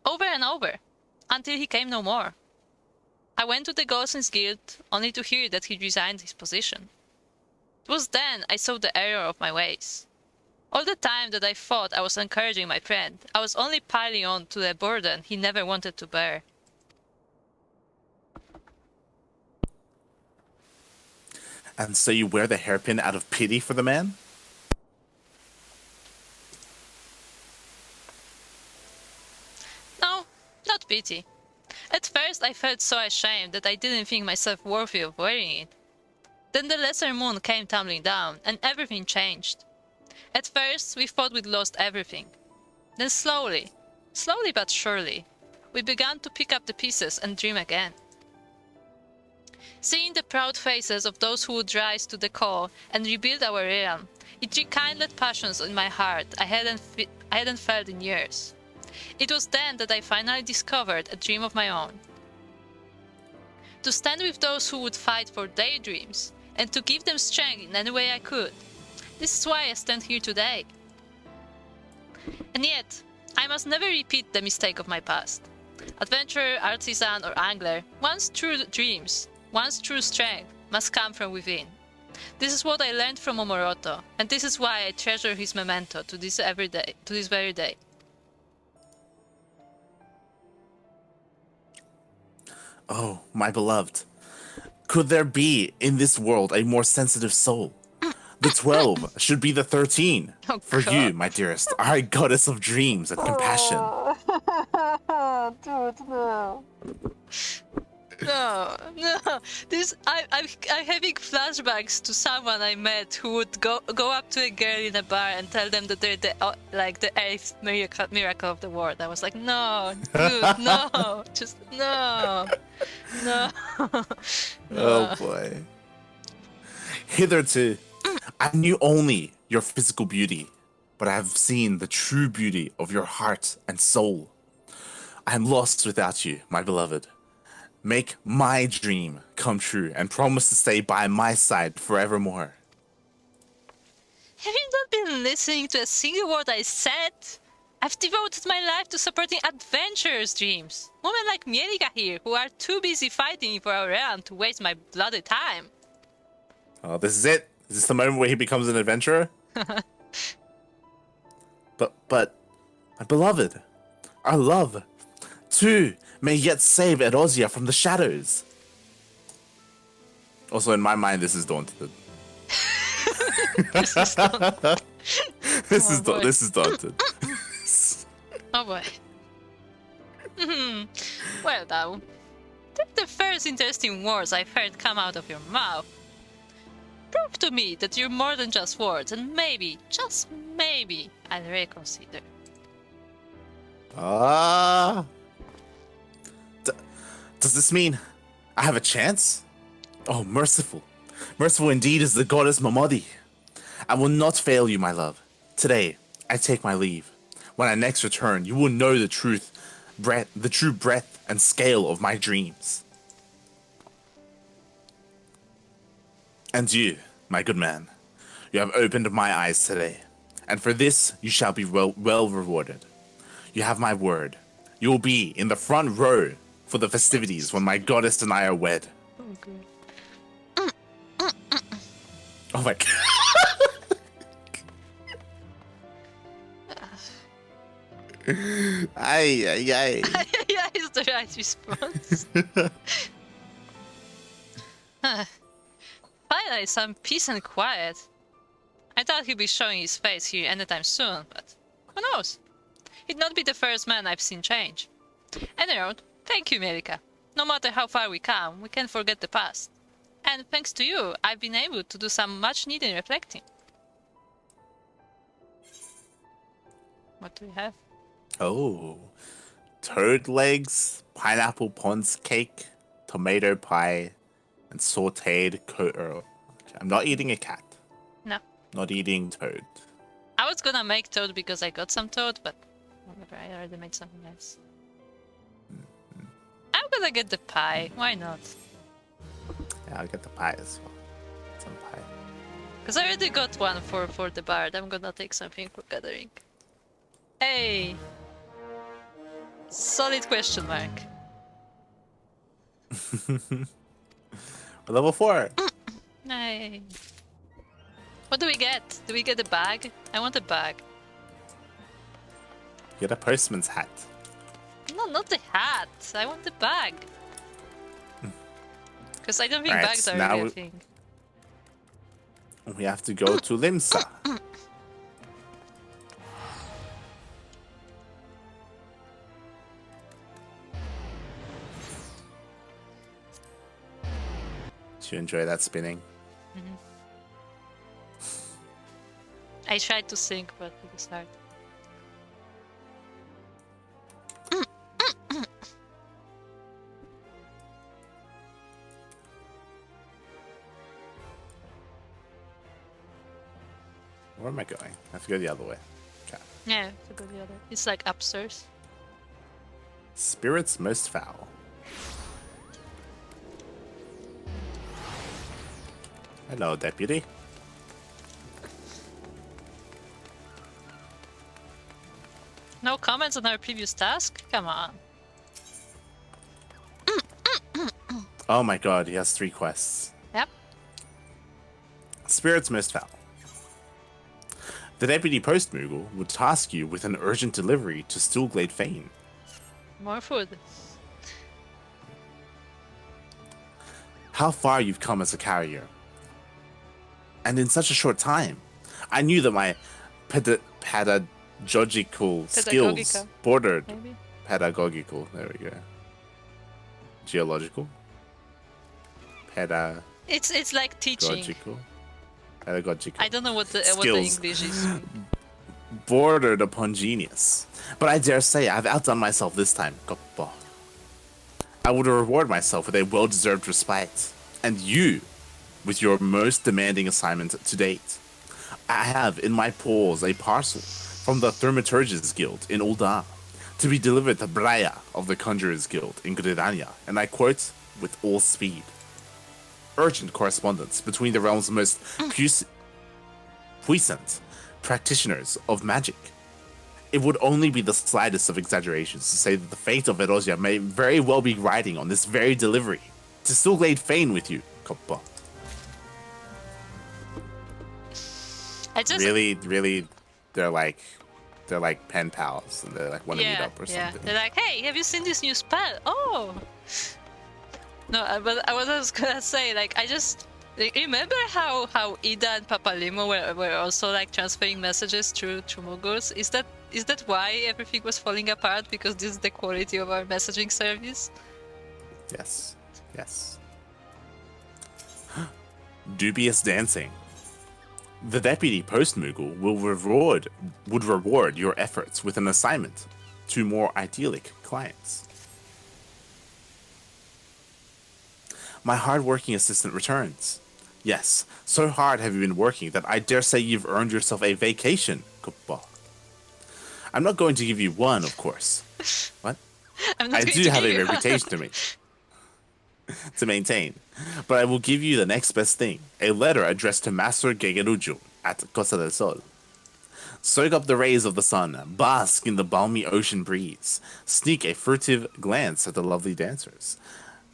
over and over, until he came no more. I went to the Goldsmiths Guild, only to hear that he resigned his position. It was then I saw the error of my ways. All the time that I thought I was encouraging my friend, I was only piling on to a burden he never wanted to bear. And so you wear the hairpin out of pity for the man? No, not pity. At first I felt so ashamed that I didn't think myself worthy of wearing it. Then the lesser moon came tumbling down, and everything changed. At first, we thought we'd lost everything. Then slowly but surely, we began to pick up the pieces and dream again. Seeing the proud faces of those who would rise to the call and rebuild our realm, it rekindled passions in my heart I hadn't felt in years. It was then that I finally discovered a dream of my own. To stand with those who would fight for their dreams, and to give them strength in any way I could. This is why I stand here today. And yet, I must never repeat the mistake of my past. Adventurer, artisan, or angler, one's true dreams, one's true strength, must come from within. This is what I learned from Momoroto, and this is why I treasure his memento to this very day. Oh, my beloved. Could there be in this world a more sensitive soul? The 12 should be the 13. Oh, for God. you, my dearest, our goddess of dreams and compassion. Dude, no. No. I'm having flashbacks to someone I met who would go up to a girl in a bar and tell them that they're the 8th miracle of the world. I was like, no, dude, no, just no. Oh boy. Hitherto, I knew only your physical beauty, but I have seen the true beauty of your heart and soul. I am lost without you, my beloved. Make my dream come true and promise to stay by my side forevermore. Have you not been listening to a single word I said? I've devoted my life to supporting adventurers' dreams. Women like Mielikka here, who are too busy fighting for our realm to waste my bloody time. Oh, this is it? Is this the moment where he becomes an adventurer? But, my beloved, our love, too, may yet save Erosia from the shadows. Also, in my mind, this is daunted. This is not... This boy. is daunted. Oh boy. Well now, the first interesting words I've heard come out of your mouth. Prove to me that you're more than just words, and maybe, just maybe, I'll reconsider. Does this mean I have a chance? Oh, merciful. Merciful indeed is the goddess Mamodi. I will not fail you, my love. Today, I take my leave. When I next return, you will know the true breadth and scale of my dreams. And you, my good man, you have opened my eyes today, and for this you shall be well rewarded. You have my word. You will be in the front row for the festivities when my goddess and I are wed. Oh, good. Oh my god. Ay, ay, ay. Yeah, it's the right response. Finally, some peace and quiet. I thought he'd be showing his face here anytime soon, but who knows? He'd not be the first man I've seen change. Anyhow, thank you, Mielikka. No matter how far we come, we can't forget the past. And thanks to you, I've been able to do some much-needed reflecting. What do we have? Oh, toad legs, pineapple ponds cake, tomato pie, and sauteed Kuro. I'm not eating a cat. No. Not eating toad. I was gonna make toad because I got some toad, but whatever, I already made something else. I'm gonna get the pie, why not? Yeah, I'll get the pie as well. Some pie. Because I already got one for the bard. I'm gonna take something for gathering. Hey! Solid question mark. Level 4. Hey. What do we get? Do we get a bag? I want a bag. Get a postman's hat. No, not the hat. I want the bag. Because I don't think Alright, bags are now really a thing. We have to go to Limsa. Did you enjoy that spinning? I tried to think, but it was hard. Where am I going? I have to go the other way. Okay. Yeah, to go the other. It's like upstairs. Spirits most foul. Hello, deputy. No comments on our previous task? Come on. Oh my god, he has 3 quests. Yep. Spirits most foul. The deputy post Moogle would task you with an urgent delivery to Steelglade Fane. More food. How far you've come as a carrier. And in such a short time. I knew that my pedagogical skills Pedagogica, bordered maybe? pedagogical. There we go. Geological. It's like teaching. Pedagogical. I don't know what the Skills. English is. Bordered upon genius. But I dare say I've outdone myself this time. Koppa. I would reward myself with a well-deserved respite. And you, with your most demanding assignment to date. I have in my paws a parcel from the Thaumaturges Guild in Ul'dah to be delivered to Braya of the Conjurers Guild in Gridania, and I quote, with all speed. Urgent correspondence between the realm's most puissant practitioners of magic. It would only be the slightest of exaggerations to say that the fate of Erosia may very well be riding on this very delivery. To Steelglade Fane with you, Koppa. Really, they're like pen pals, and they like want to meet up or something. They're like, hey, have you seen this new spell? Oh! No, but I was gonna say, like, I just... Like, remember how Ida and Papalimo were also, like, transferring messages through Moogles? Is that why everything was falling apart? Because this is the quality of our messaging service? Yes. Dubious dancing. The deputy post Moogle would reward your efforts with an assignment to more idyllic clients. My hard-working assistant returns. Yes, so hard have you been working that I dare say you've earned yourself a vacation, Kuppa. I'm not going to give you one, of course. What? I'm not I going do to have give a you. reputation to maintain, but I will give you the next best thing: a letter addressed to Master Gegeruju at Costa del Sol. Soak up the rays of the sun, bask in the balmy ocean breeze, sneak a furtive glance at the lovely dancers.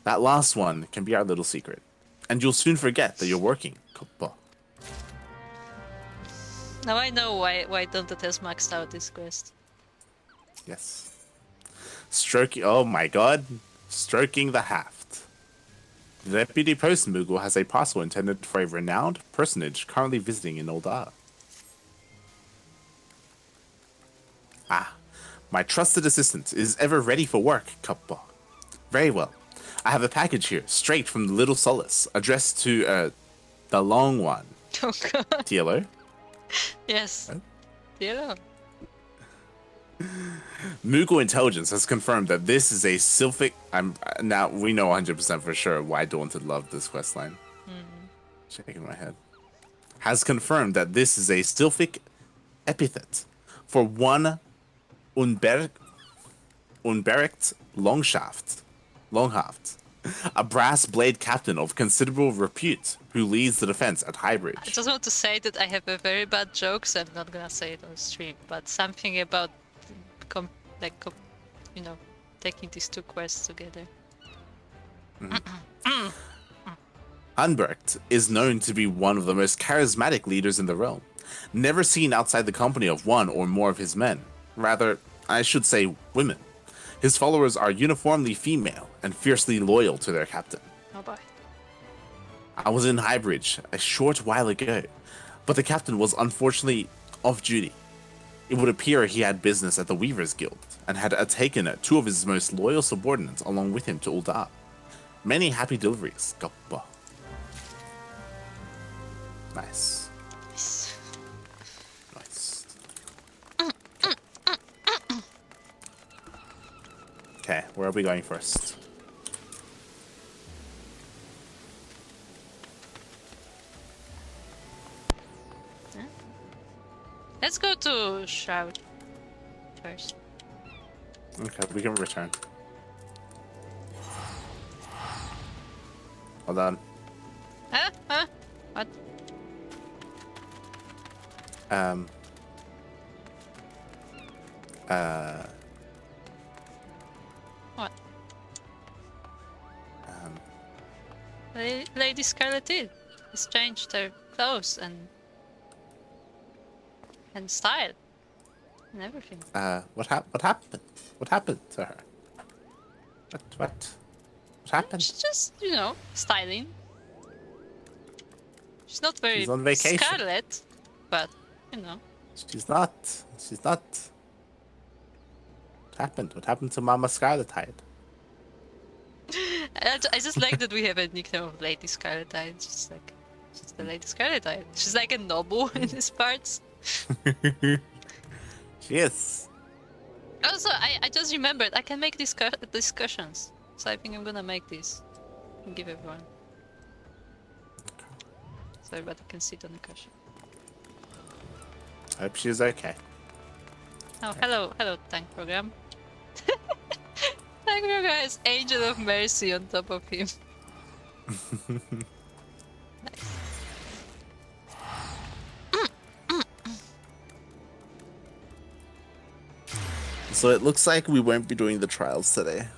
That last one can be our little secret, and you'll soon forget that you're working. Koppa. Now I know why Dante has maxed out this quest. Yes. Stroking. Oh my god. Stroking the haft. The deputy post Moogle has a parcel intended for a renowned personage currently visiting in Oldar. Ah, my trusted assistant is ever ready for work, Kappa. Very well. I have a package here, straight from the Little Solace, addressed to, the Long One. Oh god. TLO? Yes. Oh. Yeah. Moogle Intelligence has confirmed that this is a Sylphic. Now we know 100% for sure why Daunted loved this questline. Shaking my head. Has confirmed that this is a Sylphic epithet for one Unbercht Longhaft, a brass blade captain of considerable repute who leads the defense at I Highbridge. just want to say that I have a very bad joke, so I'm not gonna say it on stream. But something about, taking these two quests together. Unbercht is known to be one of the most charismatic leaders in the realm, never seen outside the company of one or more of his men. Rather, I should say women. His followers are uniformly female and fiercely loyal to their captain. Oh boy. I was in Highbridge a short while ago, but the captain was unfortunately off duty. It would appear he had business at the Weavers Guild and had taken two of his most loyal subordinates along with him to Uldar. Many happy deliveries, Gappa. Nice. Nice. Okay, where are we going first? Let's go to Shroud first. Okay, we can return. Hold on. Huh? What? What? Lady Scarlet has changed her clothes and style and everything. What happened? What happened to her? What happened? She's just, styling. She's not very She's on vacation. Scarlet, but She's not. What happened? What happened to Mama Scarlet Tide? I just like that we have a nickname of Lady Scarlet Eye. She's the Lady Scarlet Eye. She's like a noble in these parts. She is. Also, I just remembered I can make discussions, so I think I'm gonna make this and give everyone, so everybody can sit on the cushion. Hope she's okay. Oh, hello, tank program. Tank program has Angel of Mercy on top of him. Nice. So it looks like we won't be doing the trials today.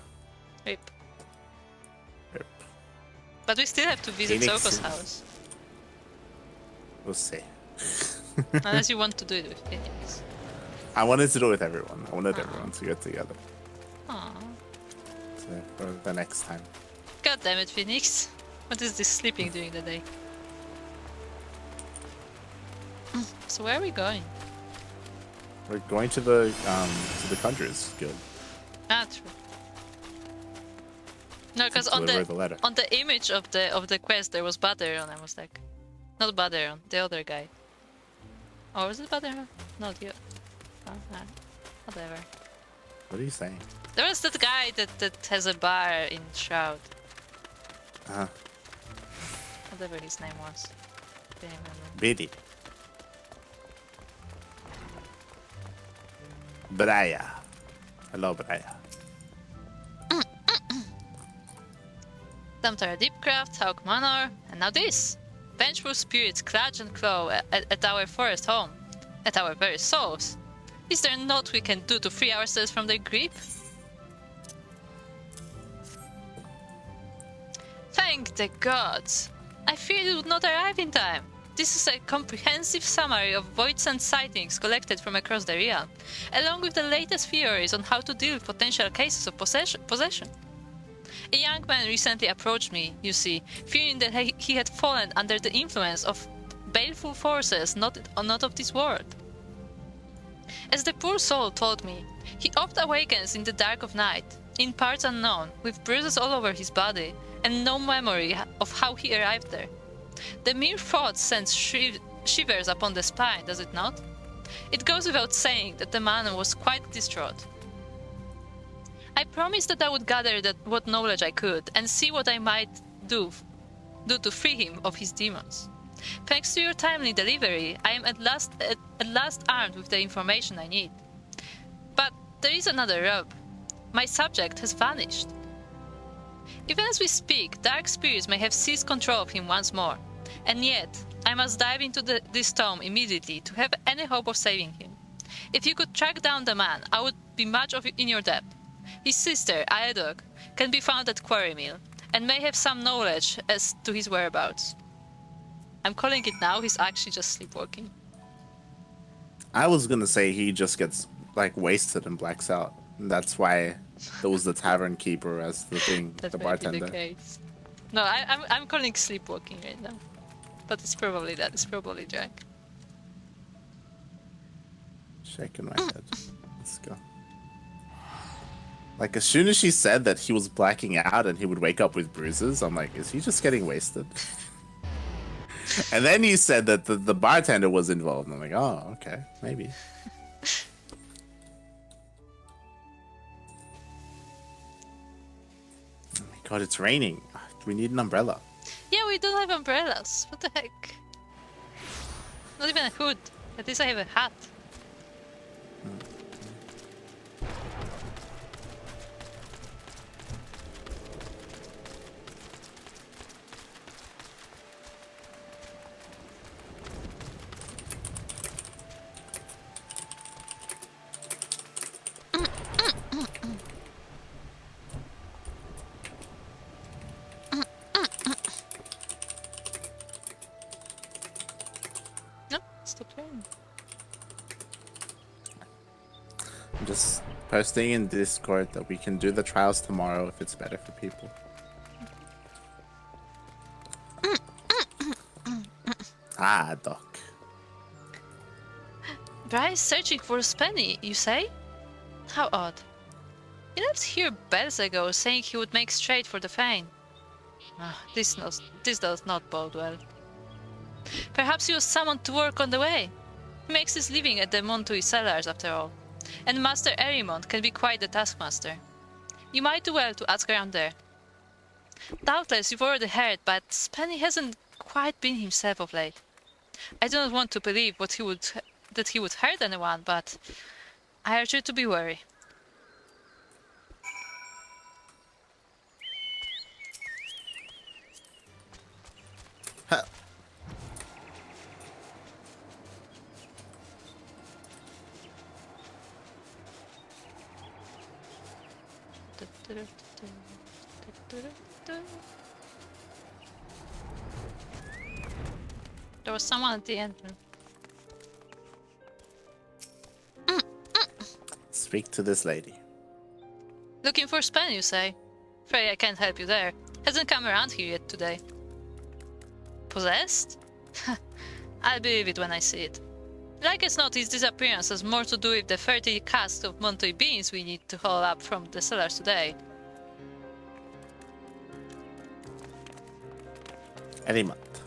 Rip. Yep. But we still have to visit Phoenix. Soko's house. We'll see. Unless you want to do it with Phoenix. I wanted to do it with everyone. I wanted everyone to get together. Aww. So for the next time. God damn it, Phoenix. What is this sleeping during the day? So where are we going? We're going to the Conjurers Guild. Ah, true. No, because on deliver the letter. the image of the quest there was Baderon. I was like, not Baderon, the other guy. Or was it Baderon? No, whatever. What are you saying? There was that guy that has a bar in Shroud. Uh-huh. Whatever his name was. Can't remember. Biddy. Braya. Hello, Braya. Damtara Deepcraft, Hawk Manor, and now this! Vengeful spirits clutch and claw at our forest home, at our very souls. Is there naught we can do to free ourselves from their grip? Thank the gods! I feared it would not arrive in time. This is a comprehensive summary of Voidsand sightings collected from across the realm, along with the latest theories on how to deal with potential cases of possession. A young man recently approached me, you see, fearing that he had fallen under the influence of baleful forces not of this world. As the poor soul told me, he oft awakens in the dark of night, in parts unknown, with bruises all over his body, and no memory of how he arrived there. The mere thought sends shivers upon the spine, does it not? It goes without saying that the man was quite distraught. I promised that I would gather what knowledge I could, and see what I might do to free him of his demons. Thanks to your timely delivery, I am at last armed with the information I need. But there is another rub. My subject has vanished. Even as we speak, dark spirits may have seized control of him once more, and yet I must dive into this tome immediately to have any hope of saving him. If you could track down the man, I would be much in your debt. His sister, Aedog, can be found at Quarry Mill, and may have some knowledge as to his whereabouts. I'm calling it now, he's actually just sleepwalking. I was gonna say he just gets, like, wasted and blacks out. And that's why there was the tavern keeper as the thing, That the may bartender. be the case. No, I'm calling sleepwalking right now. But it's probably that, it's probably drunk. Shaking my head. Let's go. Like, as soon as she said that he was blacking out and he would wake up with bruises, I'm like, is he just getting wasted? And then you said that the bartender was involved. I'm like, oh, okay, maybe. Oh my god, it's raining. We need an umbrella. Yeah, we don't have umbrellas. What the heck? Not even a hood. At least I have a hat. I'm just posting in Discord that we can do the trials tomorrow if it's better for people. Ah, Doc. Bryce searching for Spenny, you say? How odd. He left here bells ago saying he would make straight for the Fane. This does not bode well. Perhaps he was summoned to work on the way. He makes his living at the Montui cellars after all, and Master Erimond can be quite the taskmaster. You might do well to ask around there. Doubtless you've already heard, but Spenny hasn't quite been himself of late. I do not want to believe that he would hurt anyone, but I urge you to be wary. Huh. There was someone at the entrance. Speak to this lady. Looking for Spen, you say? Afraid I can't help you there. Hasn't come around here yet today. Possessed? I'll believe it when I see it. Like as not, his disappearance has more to do with the 30 casks of Montoy beans we need to haul up from the cellars today. Any month.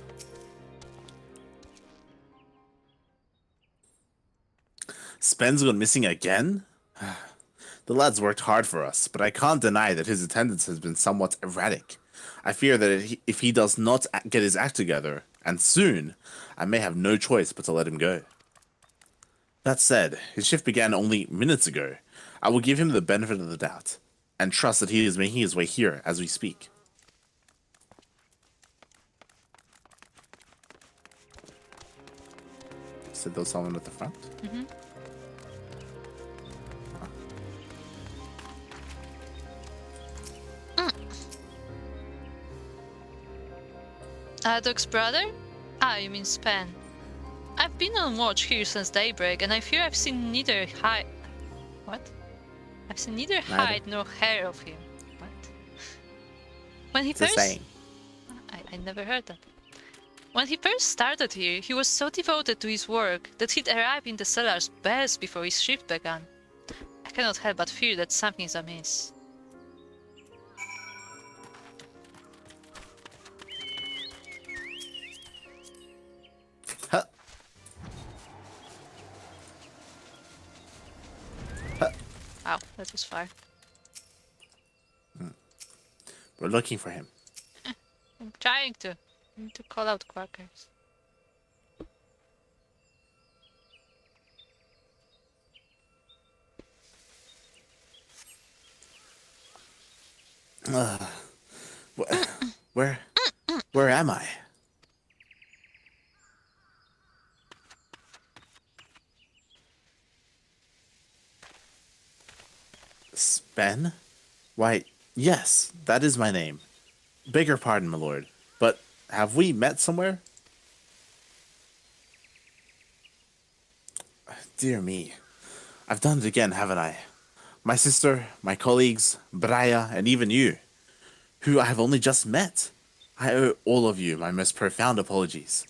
Spen's gone missing again? The lad's worked hard for us, but I can't deny that his attendance has been somewhat erratic. I fear that if he does not get his act together, and soon, I may have no choice but to let him go. That said, his shift began only minutes ago. I will give him the benefit of the doubt, and trust that he is making his way here as we speak. said there was someone at the front. Mm-hmm. Adok's brother? Ah, you mean Spen. I've been on watch here since daybreak, and I fear I've seen neither hide... What? I've seen neither hide nor hair of him. What? When he It's a first... saying. I never heard that. When he first started here, he was so devoted to his work that he'd arrive in the cellars best before his shift began. I cannot help but fear that something's amiss. Huh. Huh. Wow, that was far. We're looking for him. I'm trying to call out quackers. Where am I? Spen? Why, yes, that is my name. Beg your pardon, my lord, but have we met somewhere? Dear me, I've done it again, haven't I? My sister, my colleagues, Braya, and even you, who I have only just met. I owe all of you my most profound apologies.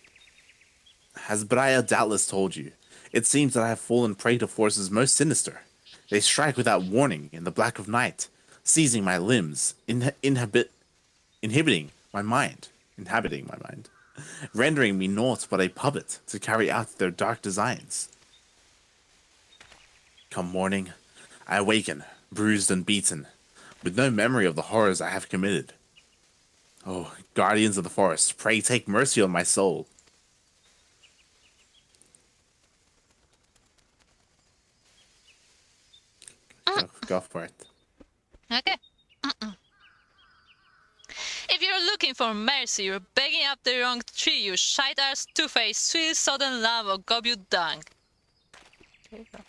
As Braya doubtless told you, it seems that I have fallen prey to forces most sinister. They strike without warning in the black of night, seizing my limbs, inhibiting my mind, rendering me naught but a puppet to carry out their dark designs. Come morning, I awaken, bruised and beaten, with no memory of the horrors I have committed. Oh, guardians of the forest, pray take mercy on my soul. Go for it. Okay. If you're looking for mercy, you're begging up the wrong tree, you shite-ass, two-faced, sweet sodden lamb of gobu dung. There you go.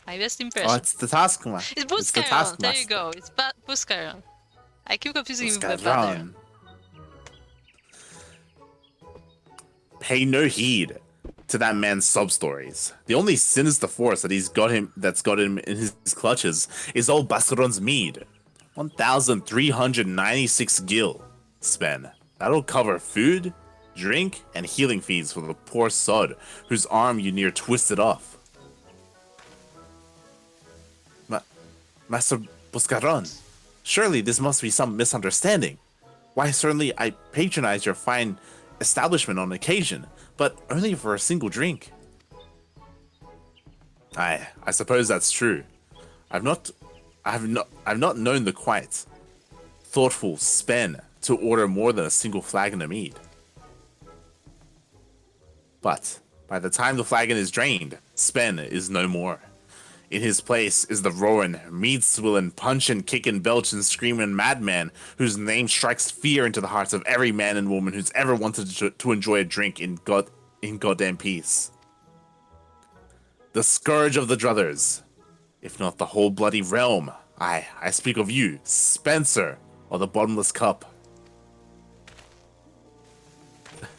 My best impression. Oh, it's the taskmaster. It's Buscaron. There you go. It's Buscaron. I keep confusing him with Banner. Pay no heed to that man's sub stories. The only sinister force that's got him in his clutches is old Buscaron's mead. 1,396 gil. Spen. That'll cover food, drink, and healing fees for the poor sod whose arm you near twisted off. Master Buscaron, surely this must be some misunderstanding. Why, certainly I patronize your fine establishment on occasion, but only for a single drink. I suppose that's true. I've not known the quiet, thoughtful Spen to order more than a single flagon of mead. But by the time the flagon is drained, Spen is no more. In his place is the roaring, mead-swilling, punch-and, kick-and, belch-and, screaming madman whose name strikes fear into the hearts of every man and woman who's ever wanted to enjoy a drink in goddamn peace. The scourge of the druthers, if not the whole bloody realm. I speak of you, Spencer, or the bottomless cup.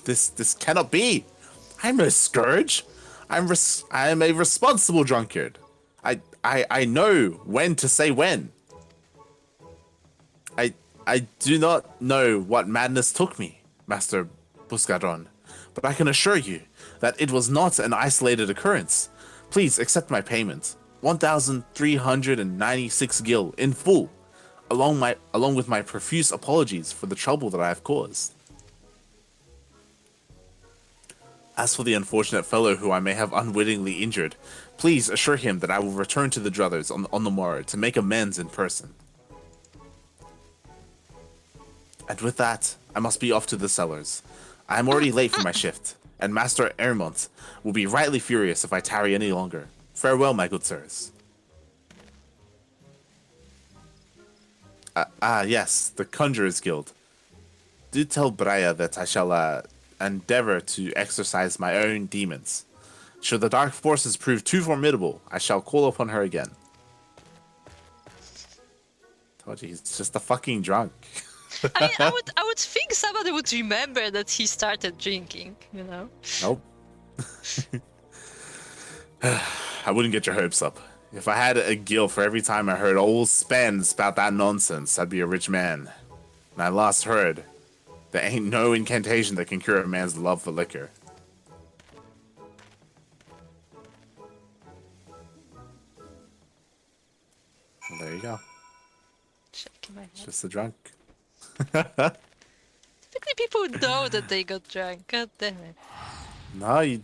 This cannot be. I'm no scourge. I'm a responsible drunkard. I know when to say when. I do not know what madness took me, Master Buscaron, but I can assure you that it was not an isolated occurrence. Please accept my payment, 1,396 gil in full, along with my profuse apologies for the trouble that I have caused. As for the unfortunate fellow who I may have unwittingly injured, please assure him that I will return to the druthers on the morrow to make amends in person. And with that, I must be off to the cellars. I am already late for my shift, and Master Ermont will be rightly furious if I tarry any longer. Farewell, my good sirs. Yes, the Conjurers Guild. Do tell Braya that I shall endeavor to exercise my own demons. Should the dark forces prove too formidable, I shall call upon her again. Told you, he's just a fucking drunk. I mean, I would think somebody would remember that he started drinking, you know? Nope. I wouldn't get your hopes up. If I had a guild for every time I heard old spends about that nonsense, I'd be a rich man. And I last heard, there ain't no incantation that can cure a man's love for liquor. Well, there you go. Shaking my head. Just a drunk. Typically people know that they got drunk. God damn it. No, he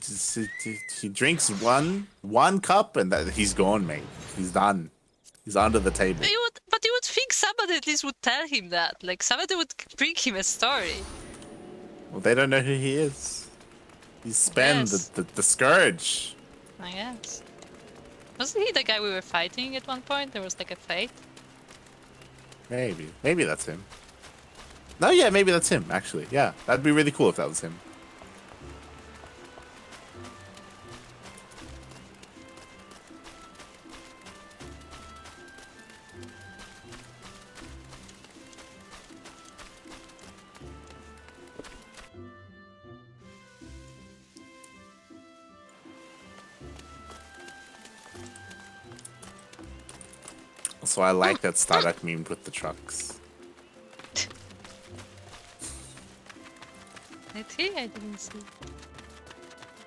drinks one cup and he's gone, mate. He's done. He's under the table. But you would think somebody at least would tell him that. Like, somebody would bring him a story. Well, they don't know who he is. He's Spen, Yes. the Scourge. I guess. Wasn't he the guy we were fighting at one point? There was like a fight. Maybe that's him. No, yeah, maybe that's him, actually. Yeah, that'd be really cool if that was him. So I like that Starduck meme with the trucks. Did he? I didn't see.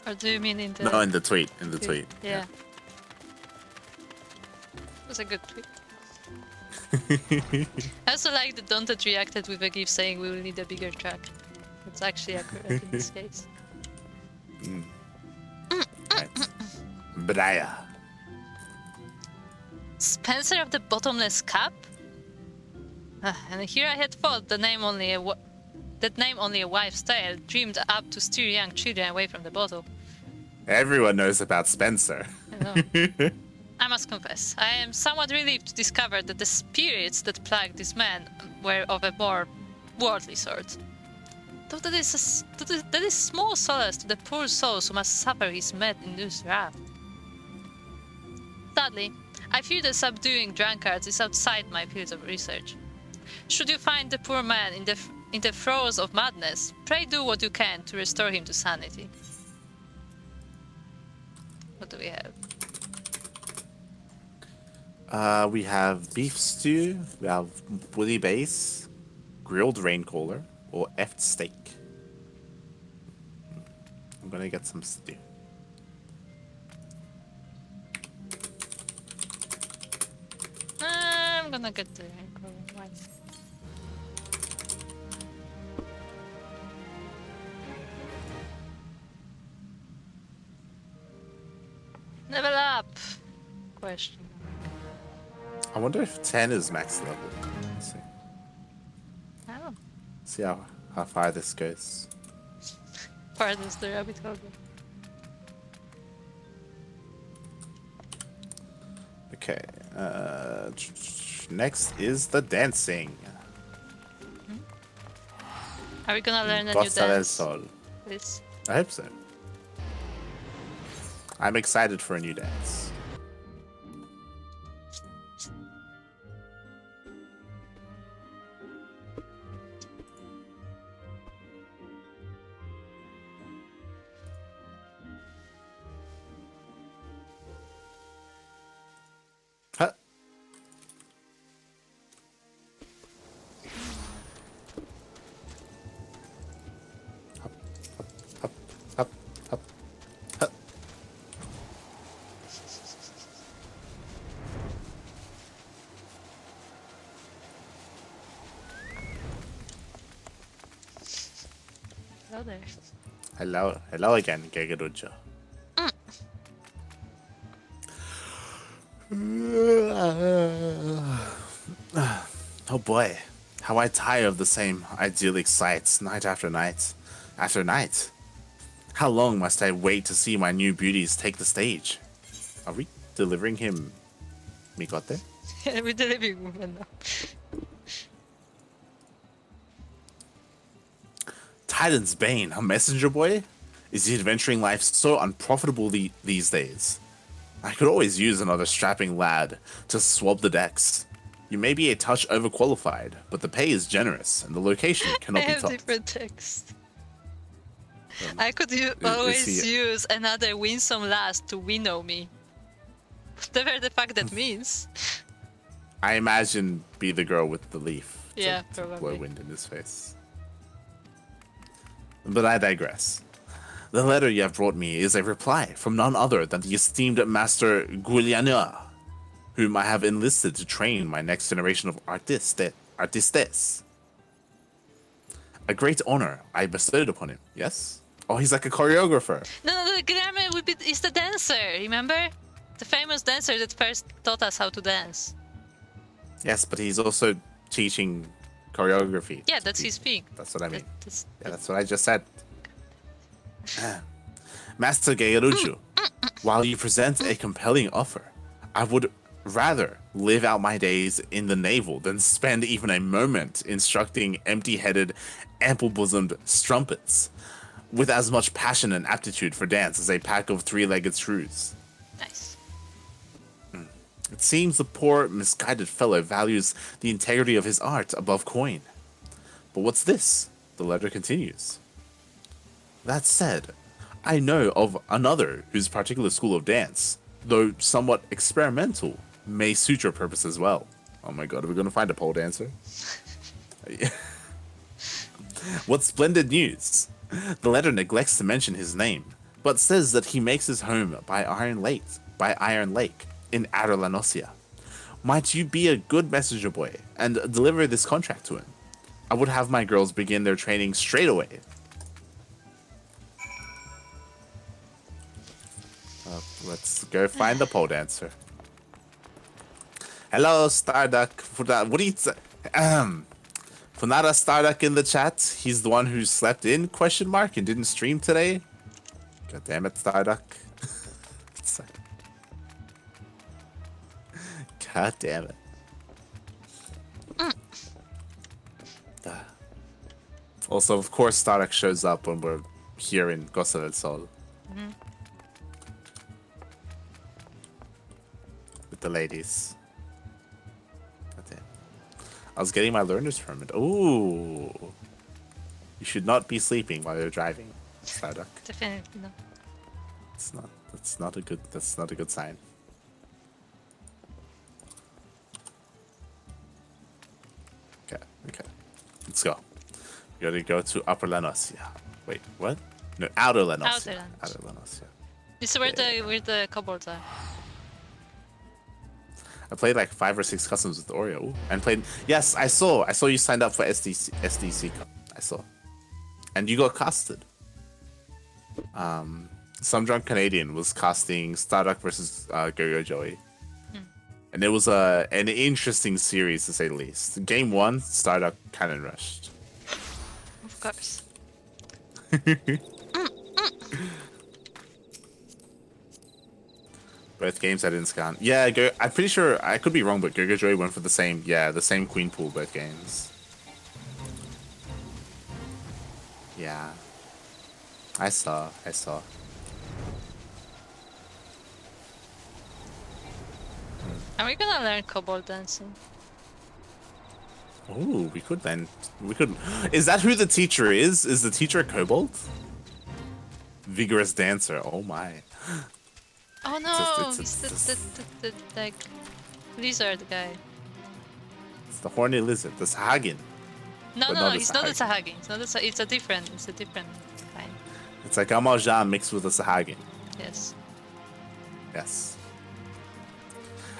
Or do you mean in the... No, in the tweet. In the tweet. Yeah. It was a good tweet. I also like that Daunted reacted with a gif saying we will need a bigger truck. It's actually accurate in this case. Right. Braya. Spencer of the Bottomless Cup? And here I had thought that name only a wife's tale dreamed up to steer young children away from the bottle. Everyone knows about Spencer. I know. I must confess, I am somewhat relieved to discover that the spirits that plagued this man were of a more worldly sort. Though that is small solace to the poor souls who must suffer his mad-induced wrath. Sadly, I fear that subduing drunkards is outside my field of research. Should you find the poor man in the throes of madness, pray do what you can to restore him to sanity. What do we have? We have beef stew, we have woody base, grilled raincaller, or effed steak. I'm gonna get some stew. I'm gonna get the ankle. Why? Level up! Question. I wonder if 10 is max level. Let's see. Oh. See how far this goes. Pardon the rabbit hole. Okay. Next is the dancing. Are we gonna learn a new Costa del dance? Sol. Please. I hope so. I'm excited for a new dance. Huh. Up, up, up, up, up. Hello there. Hello again, Gegarujo. Oh boy, how I tire of the same idyllic sights night after night after night. How long must I wait to see my new beauties take the stage? Are we delivering him Mikote? We're the living woman now. Titan's Bane, a messenger boy? Is the adventuring life so unprofitable these days? I could always use another strapping lad to swab the decks. You may be a touch overqualified, but the pay is generous and the location I cannot be have topped. different text. I could is always he- use another winsome lass to winnow me. Whatever the fuck that means. I imagine be the girl with the leaf Yeah, to blow probably. wind in his face. But I digress. The letter you have brought me is a reply from none other than the esteemed Master Guilianua, whom I have enlisted to train my next generation of artistes. A great honor I bestowed upon him, yes? Oh, he's like a choreographer. No, the grammar would be is the dancer, remember? The famous dancer that first taught us how to dance. Yes, but he's also teaching choreography. Yeah, that's his thing. That's what I mean. That's- Yeah, that's what I just said. Master Geiruju, while you present a compelling offer, I would rather live out my days in the naval than spend even a moment instructing empty-headed, ample-bosomed strumpets with as much passion and aptitude for dance as a pack of three-legged shrews. Nice. It seems the poor, misguided fellow values the integrity of his art above coin. But what's this? The letter continues. That said, I know of another whose particular school of dance, though somewhat experimental, may suit your purpose as well. Oh my god, are we going to find a pole dancer? What splendid news! The letter neglects to mention his name, but says that he makes his home by Iron Lake in Adelanosia. Might you be a good messenger boy and deliver this contract to him? I would have my girls begin their training straight away. Let's go find the pole dancer. Hello, Starduck. What do you say? Funada Starduck in the chat. He's the one who slept in, question mark, and didn't stream today. God damn it, Starduck. God damn it. Also, of course, Starduck shows up when we're here in Costa del Sol. With the ladies. God damn. I was getting my learner's permit. Ooh. You should not be sleeping while you're driving, Starduck. Definitely not. It's not. That's not a good sign. Okay. Let's go. We gotta go to Upper Lanosia. Wait, what? No, Outer Lanosia. Outer Lanosia. This is where the kobolds are. I played like 5 or 6 customs with Oreo. Ooh, and played. Yes, I saw you signed up for SDC Cup. I saw. And you got casted. Some drunk Canadian was casting Starduck versus Go-Go Joey. And it was an interesting series to say the least. Game 1, Starduck cannon rushed. Of course. Both games I didn't scan. Yeah, I'm pretty sure, I could be wrong, but Go-Go Joey went for the same queen pool both games. Yeah. I saw. Are we gonna learn kobold dancing? Oh, we could. Is that who the teacher is? Is the teacher a kobold? Vigorous dancer. Oh my. Oh no! It's the like lizard guy. It's the horny lizard, the Sahagin. No, But no, not a it's not the Sahagin. Sahagin. It's a different kind. It's like Amalja mixed with a Sahagin. Yes. Yes.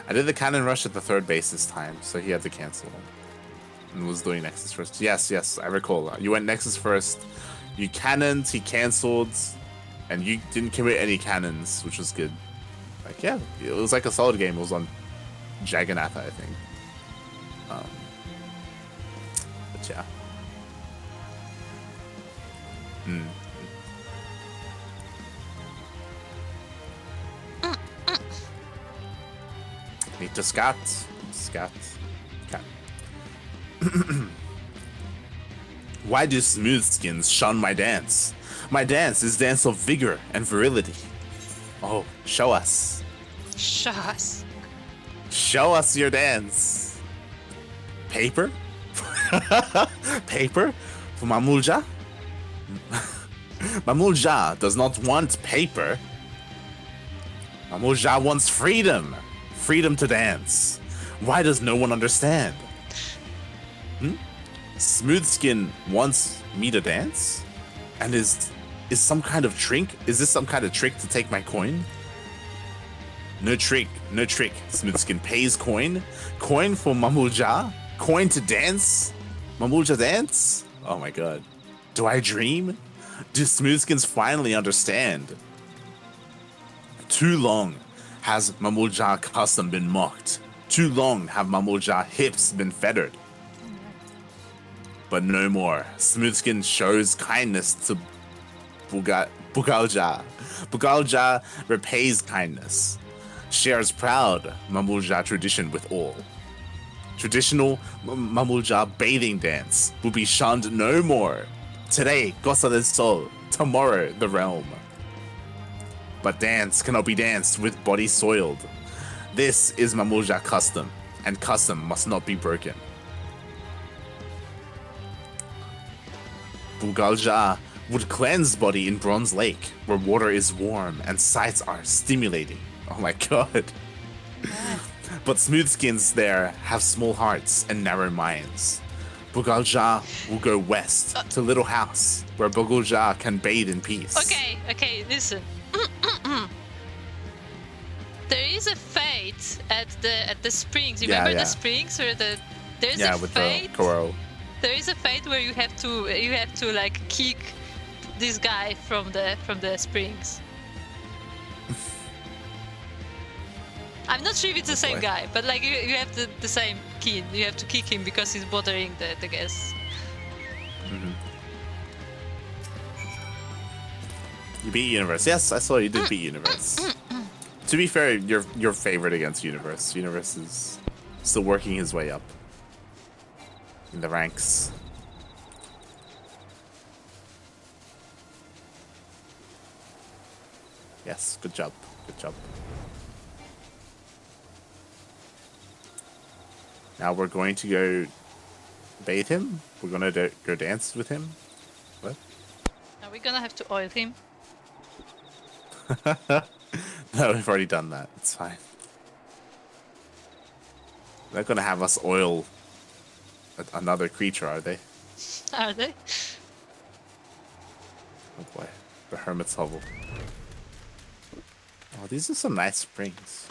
I did the cannon rush at the 3rd base this time, so he had to cancel. And was doing Nexus first. Yes, I recall. You went Nexus first. You cannoned, he cancelled, and you didn't commit any cannons, which was good. Like, yeah, it was like a solid game. It was on Jagannatha, I think. But yeah. Need to scat. Okay. Why do smooth skins shun my dance? My dance is dance of vigor and virility. Oh, show us. Show us. Show us your dance. Paper? Paper? For Mamulja? Mamulja does not want paper. Mamulja wants freedom. Freedom to dance. Why does no one understand? Smoothskin wants me to dance? And is some kind of trick? Is this some kind of trick to take my coin? No trick, no trick. Smoothskin pays coin. Coin for Mamulja? Coin to dance? Mamulja dance? Oh my god. Do I dream? Do Smoothskins finally understand? Too long has Mamulja custom been mocked. Too long have Mamulja hips been fettered. But no more. Smoothskin shows kindness to Bugalja. Bugalja repays kindness. Shares proud Mamulja tradition with all. Traditional Mamulja bathing dance will be shunned no more. Today, Gosa del Sol. Tomorrow, the realm. But dance cannot be danced with body soiled. This is Mamulja custom, and custom must not be broken. Bugalja would cleanse body in Bronze Lake, where water is warm and sights are stimulating. Oh my god. But smoothskins there have small hearts and narrow minds. Bugalja will go west to Little House, where Bugalja can bathe in peace. Okay, listen. There is a fate at the springs. You remember the springs where there's a with fate. the Kuro. There is a fate where you have to like kick this guy from the springs. I'm not sure if it's the same guy, but like you have the same kid. You have to kick him because he's bothering the guests. Mm-hmm. You beat Universe. Yes, I saw you did beat Universe. To be fair, you're favored against Universe. Universe is still working his way up in the ranks. Yes, good job. Good job. Now we're going to go bathe him. We're going to go dance with him. What? Are we gonna have to oil him? No, we've already done that. It's fine. They're not going to have us oil another creature, are they? Are they? Oh boy. The Hermit's Hovel. Oh, these are some nice springs.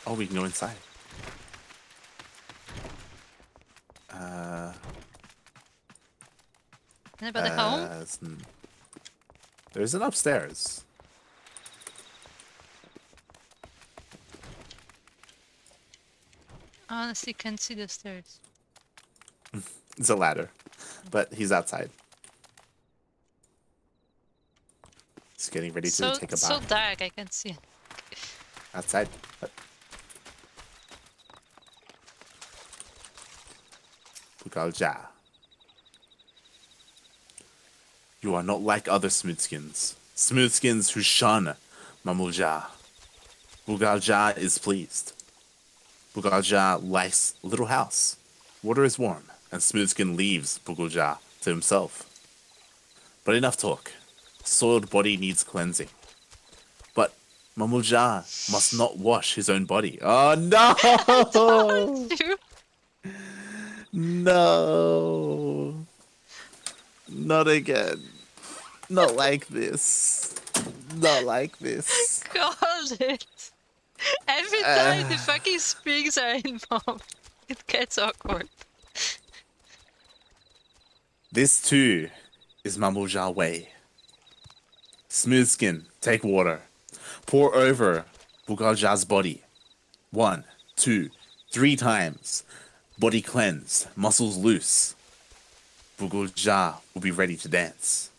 Oh, we can go inside. Anybody home? There's an upstairs. I honestly can't see the stairs. It's a ladder, but he's outside. He's getting ready to take a bath. So dark, I can't see. Outside. Bugalja. You are not like other smoothskins. Smoothskins who shun Mamulja. Bugalja is pleased. Bugalja likes Little House. Water is warm, and Smoothskin leaves Bugalja to himself. But enough talk. Soiled body needs cleansing. But Mamulja must not wash his own body. Oh no! Don't you? No. Not again. Not like this. Not like this. Called it. Every time the fucking springs are involved, it gets awkward. This too is Mamulja way. Smoothskin, take water. Pour over Bugalja's body. 1, 2, 3 times. Body cleanse, muscles loose. Bugalja will be ready to dance.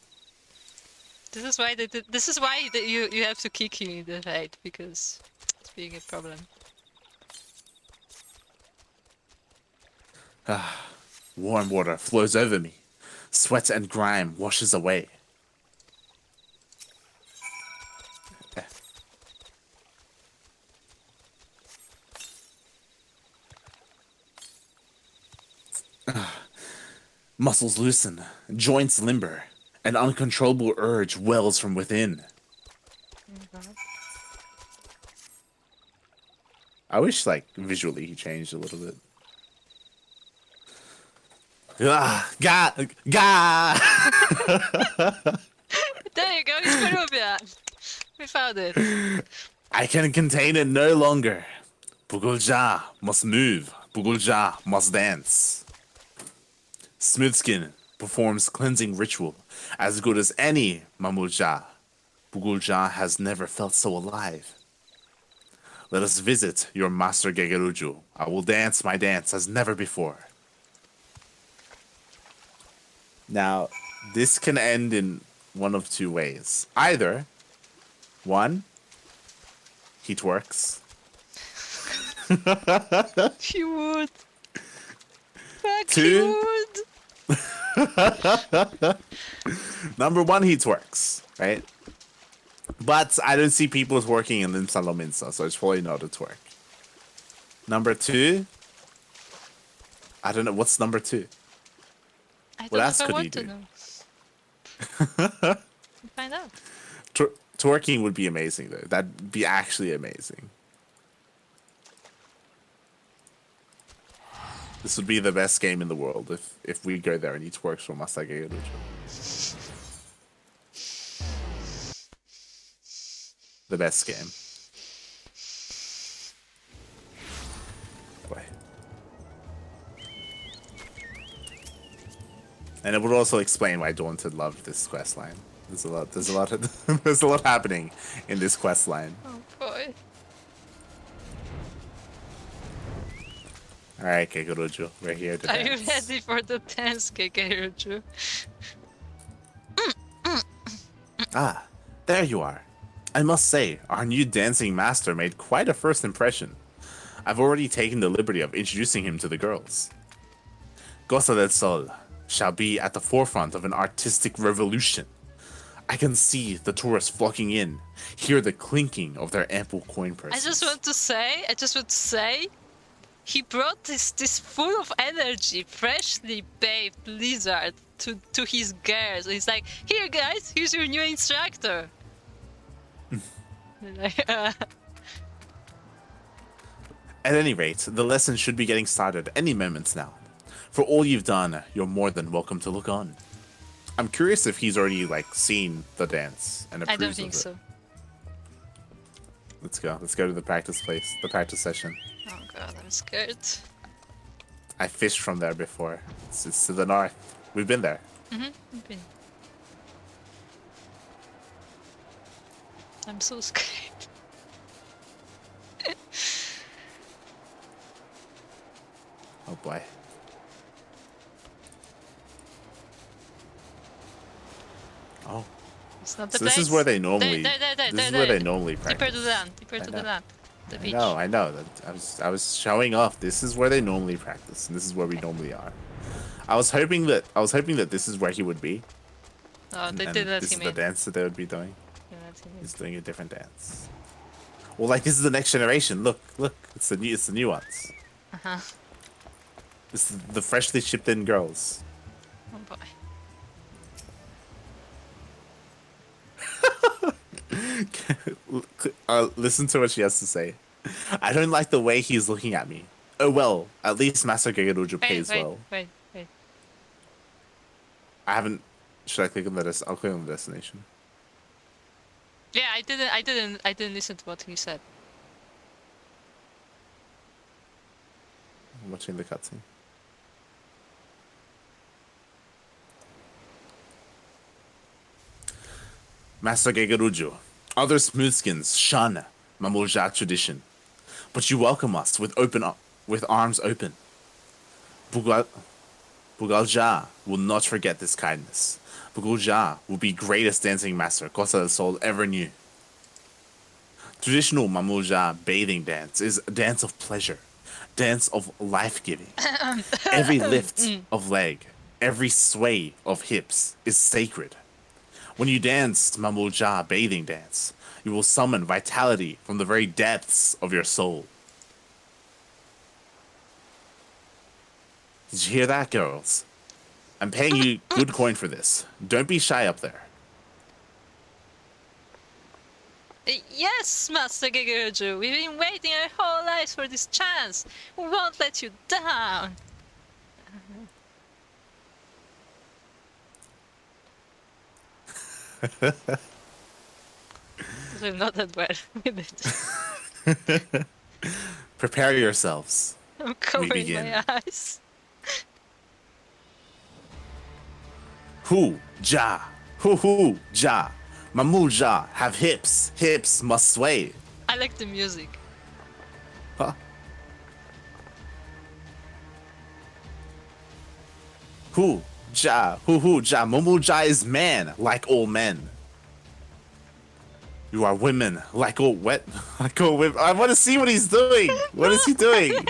This is why this is why you have to kick him in the head, because it's being a problem. Warm water flows over me. Sweat and grime washes away. Muscles loosen, joints limber, an uncontrollable urge wells from within. I wish, like, visually he changed a little bit. Gah! There you go, it's Peruvian. We found it. I can contain it no longer. Bugulja must move. Bugulja must dance. Smoothskin performs cleansing ritual as good as any Mamulja. Bugulja has never felt so alive. Let us visit your master Gegeruju. I will dance my dance as never before. Now, this can end in one of two ways. Either, one, he twerks. He would. Fuck, Two. he would. Number one, he twerks, right? But I don't see people twerking in Lim Salominsa, so it's probably not a twerk. Number two, I don't know. What's number two? I don't What know else if I could he want to do? know. Find out. Twerking would be amazing, though. That'd be actually amazing. This would be the best game in the world if we go there and he twerks for Masage Yorujo. The best game. Boy. And it would also explain why Daunted loved this quest line. There's a lot there's a lot happening in this quest line. Oh boy. Alright, Keikurujo, we're here to Are you dance. ready for the dance, Kekeruju? Ah, there you are. I must say, our new dancing master made quite a first impression. I've already taken the liberty of introducing him to the girls. Gosa del Sol shall be at the forefront of an artistic revolution. I can see the tourists flocking in, hear the clinking of their ample coin purses. I just want to say, he brought this full of energy, freshly bathed lizard to his girls. He's like, here guys, here's your new instructor. At any rate, the lesson should be getting started any moment now. For all you've done, you're more than welcome to look on. I'm curious if he's already, like, seen the dance and approves I don't think of it. so. Let's go. Let's go to the practice place, the practice session. Oh god, I'm scared. I fished from there before. It's to the north. We've been there. Okay. I'm so scared. Oh boy. Oh. It's not the So place. this is where they normally. There, This is where they normally Deeper practice. to the land. Deeper to the know. land. The beach. I know. I was showing off. This is where they normally practice, and this is where we normally are. I was hoping that this is where he would be. Oh, they And did let this is him the in. dance that they would be doing. They let him in. He's doing a different dance. Well, like, this is the next generation. Look, it's the new ones. Uh-huh. It's the freshly shipped in girls. Oh boy. Listen to what she has to say. I don't like the way he's looking at me. Oh well, at least Master Gegeruju pays well. Wait. I haven't. Should I click on the I'll click on the destination. Yeah, I didn't listen to what he said. I'm watching the cutscene. Master Gegeruju, other smoothskins shun Mamulja tradition, but you welcome us with arms open. Bugalja will not forget this kindness. Bugulja will be greatest dancing master Costa del Sol ever knew. Traditional Mamulja bathing dance is a dance of pleasure, dance of life-giving. Every lift of leg, every sway of hips is sacred. When you dance Mamulja bathing dance, you will summon vitality from the very depths of your soul. Did you hear that, girls? I'm paying you good coin for this. Don't be shy up there. Yes, Master Gegeruju, we've been waiting our whole lives for this chance. We won't let you down. I'm not that well with it. Prepare yourselves. I'm covering begin. my eyes. Hu ja, ja. Mamulja have hips. Hips must sway. I like the music. Huh? Hu ja, Mamulja is man, like all men. You are women, like all like all women. I want to see what he's doing. What is he doing?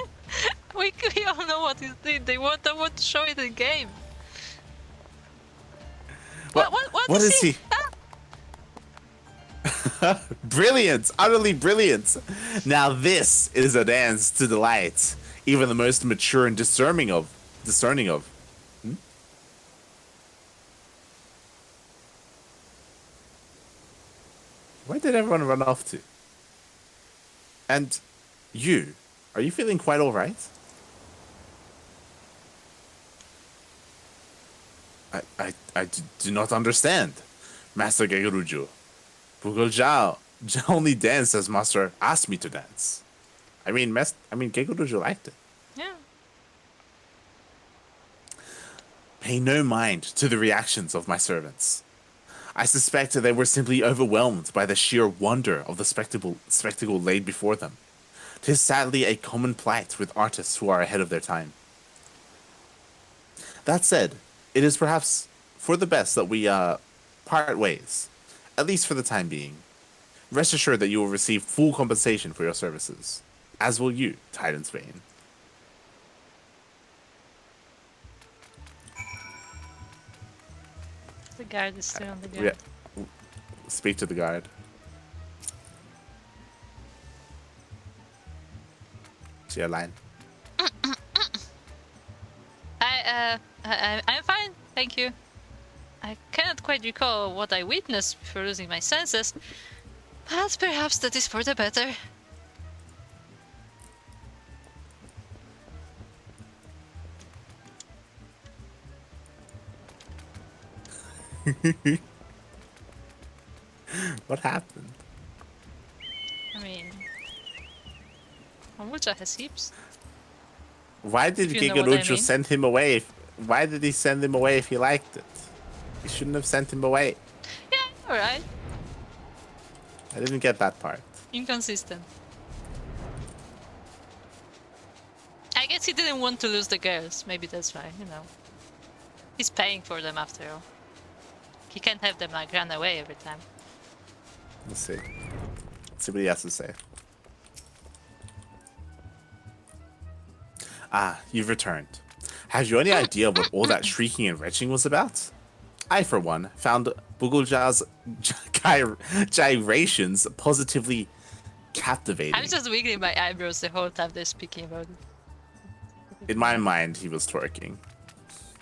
We all know what he's doing. They want to show it in game. What is he? Brilliant, utterly brilliant. Now this is a dance to delight even the most mature and discerning of. Hmm? Where did everyone run off to? And you, are you feeling quite all right? I do not understand, Master Gegeruju. Bugulja only danced as Master asked me to dance. I mean, Gegeruju liked it. Yeah. Pay no mind to the reactions of my servants. I suspect that they were simply overwhelmed by the sheer wonder of the spectacle laid before them. 'Tis sadly a common plight with artists who are ahead of their time. That said, it is perhaps for the best that we part ways, at least for the time being. Rest assured that you will receive full compensation for your services, as will you, Titan's Bane. The guard is still on the ground. Yeah. Speak to the guard. See a line. I'm fine, thank you. I cannot quite recall what I witnessed before losing my senses, but perhaps that is for the better. What happened? I mean, Hamucha has heaps. Why did If you know what I Gegeruju mean. send him away? Why did he send him away if he liked it? He shouldn't have sent him away. Yeah, alright. I didn't get that part. Inconsistent. I guess he didn't want to lose the girls. Maybe that's why, you know. He's paying for them after all. He can't have them like run away every time. Let's see. Let's see what he has to say. Ah, you've returned. Have you any idea what all that shrieking and retching was about? I, for one, found Bugulja's gyrations positively captivating. I'm just wiggling my eyebrows the whole time they're speaking about it. In my mind, he was twerking.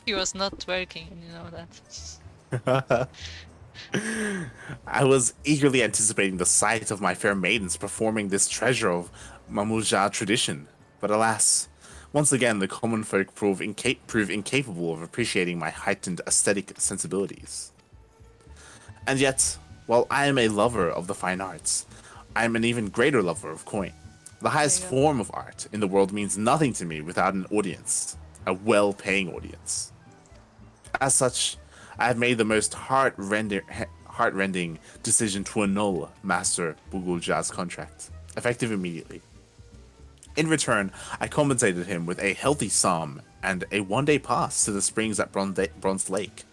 He was not twerking, you know that. I was eagerly anticipating the sight of my fair maidens performing this treasure of Mamulja tradition, but alas, once again the common folk prove incapable of appreciating my heightened aesthetic sensibilities. And yet, while I am a lover of the fine arts, I am an even greater lover of coin. The highest form of art in the world means nothing to me without an audience, a well-paying audience. As such, I have made the most heart-rending decision to annul Master Bugulja's contract, effective immediately. In return, I compensated him with a healthy sum and a one-day pass to the springs at Bronze Lake.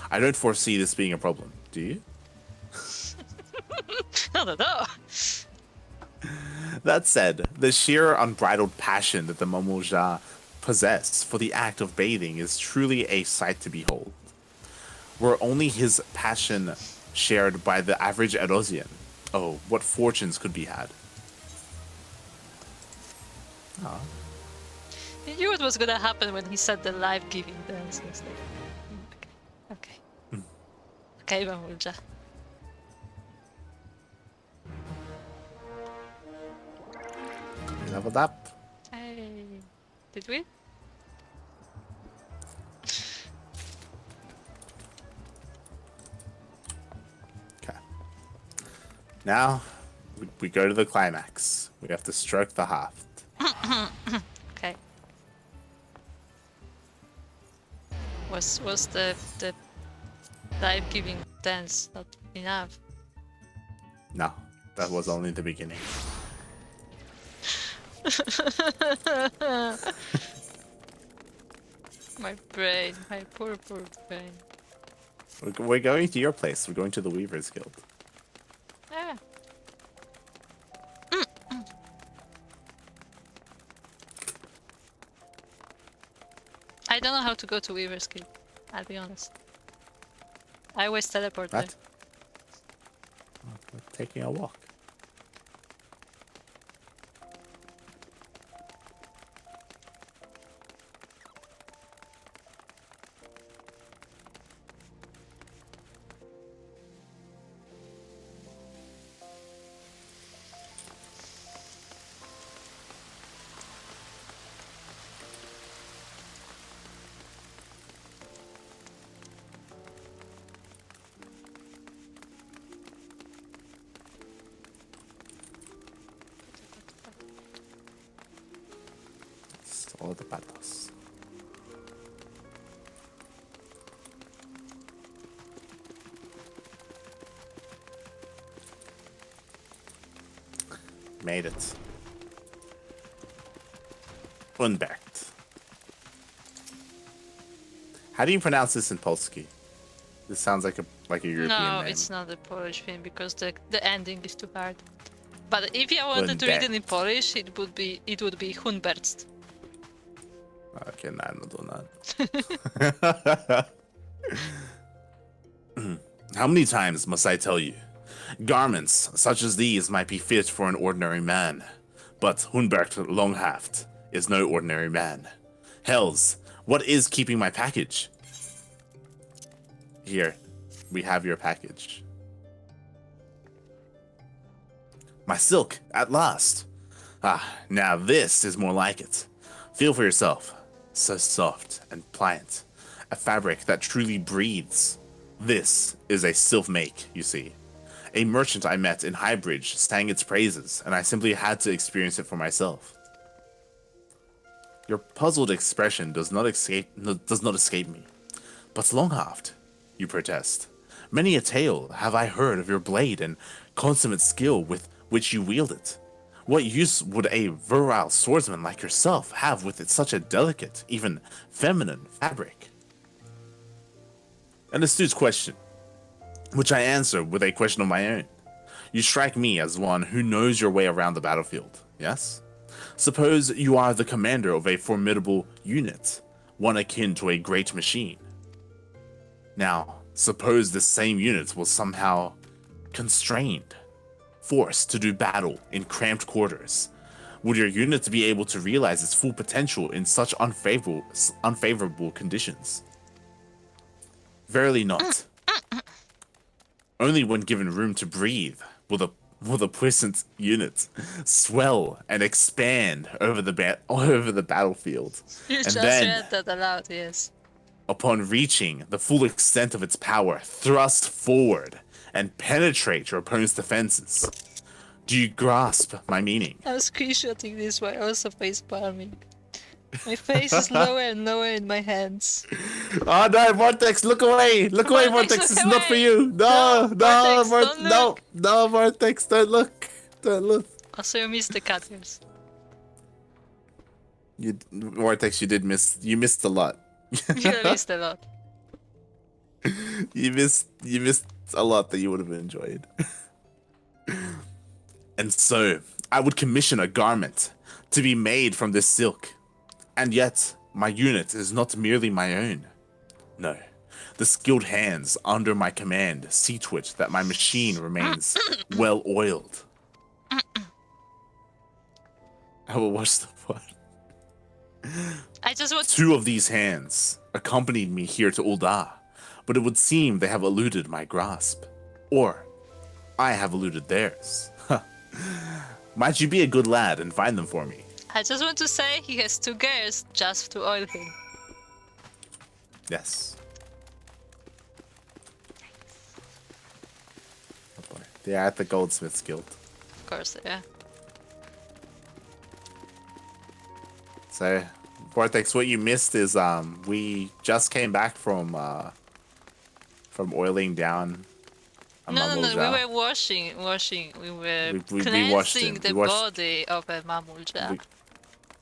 I don't foresee this being a problem. Do you? I don't know. That said, the sheer unbridled passion that the Momouja possess for the act of bathing is truly a sight to behold. Were only his passion shared by the average Erosian, oh, what fortunes could be had. Oh. You knew what was gonna happen when he said the life-giving dance and stuff. Okay. Okay, Mamulja. We leveled up. Hey. Did we? Okay. Now, we go to the climax. We have to stroke the haft. Okay. Was the life-giving dance not enough? No, that was only the beginning. My brain, my poor brain. We're going to your place. We're going to the Weavers Guild. Ah. I don't know how to go to Weaver's Guild, I'll be honest. I always teleport there. What? We're taking a walk. All the patos. Made it. Unbergt. How do you pronounce this in Polski? This sounds like a European No, name. it's not a Polish thing because the ending is too hard. But if I wanted to read it in Polish, it would be Hunberst. Okay, no, I'm not doing that. How many times must I tell you? Garments such as these might be fit for an ordinary man, but Hunbert Longhaft is no ordinary man. Hells, what is keeping my package? Here, we have your package. My silk, at last. Ah, now this is more like it. Feel for yourself. So soft and pliant. A fabric that truly breathes. This is a sylph make, you see. A merchant I met in Highbridge sang its praises, and I simply had to experience it for myself. Your puzzled expression does not escape me. But Longhaft, you protest. Many a tale have I heard of your blade and consummate skill with which you wield it. What use would a virile swordsman like yourself have with it such a delicate, even feminine fabric? An astute question, which I answer with a question of my own. You strike me as one who knows your way around the battlefield, yes? Suppose you are the commander of a formidable unit, one akin to a great machine. Now, suppose this same unit was somehow constrained, forced to do battle in cramped quarters. Would your unit be able to realize its full potential in such unfavorable conditions? Verily not. Only when given room to breathe will the puissant unit swell and expand over the battlefield. You And just then, read that aloud, yes. upon reaching the full extent of its power, thrust forward and penetrate your opponent's defenses. Do you grasp my meaning? I'm screenshotting this while also face palming. My face is lower and lower in my hands. Oh no, Vortex, look away! Look away, Vortex, Vortex! look It's not for away! you! No, no, Vortex, don't no, look! no, Vortex, don't look! Don't look! Also, you missed the cat ears. Vortex, you missed a lot. You missed a lot. You missed a lot that you would have enjoyed. And so, I would commission a garment to be made from this silk. And yet, my unit is not merely my own. No, the skilled hands under my command see to it that my machine remains well oiled. I will watch the pod. I just want. Two of these hands accompanied me here to Ul'dah, but it would seem they have eluded my grasp. Or, I have eluded theirs. Might you be a good lad and find them for me? I just want to say he has 2 girls just to oil him. Yes. Oh boy. They are at the Goldsmiths Guild. Of course, yeah. So, Vortex, what you missed is we just came back from oiling down. No, we were washing. We were we washed cleansing him. the body of a Mamulja.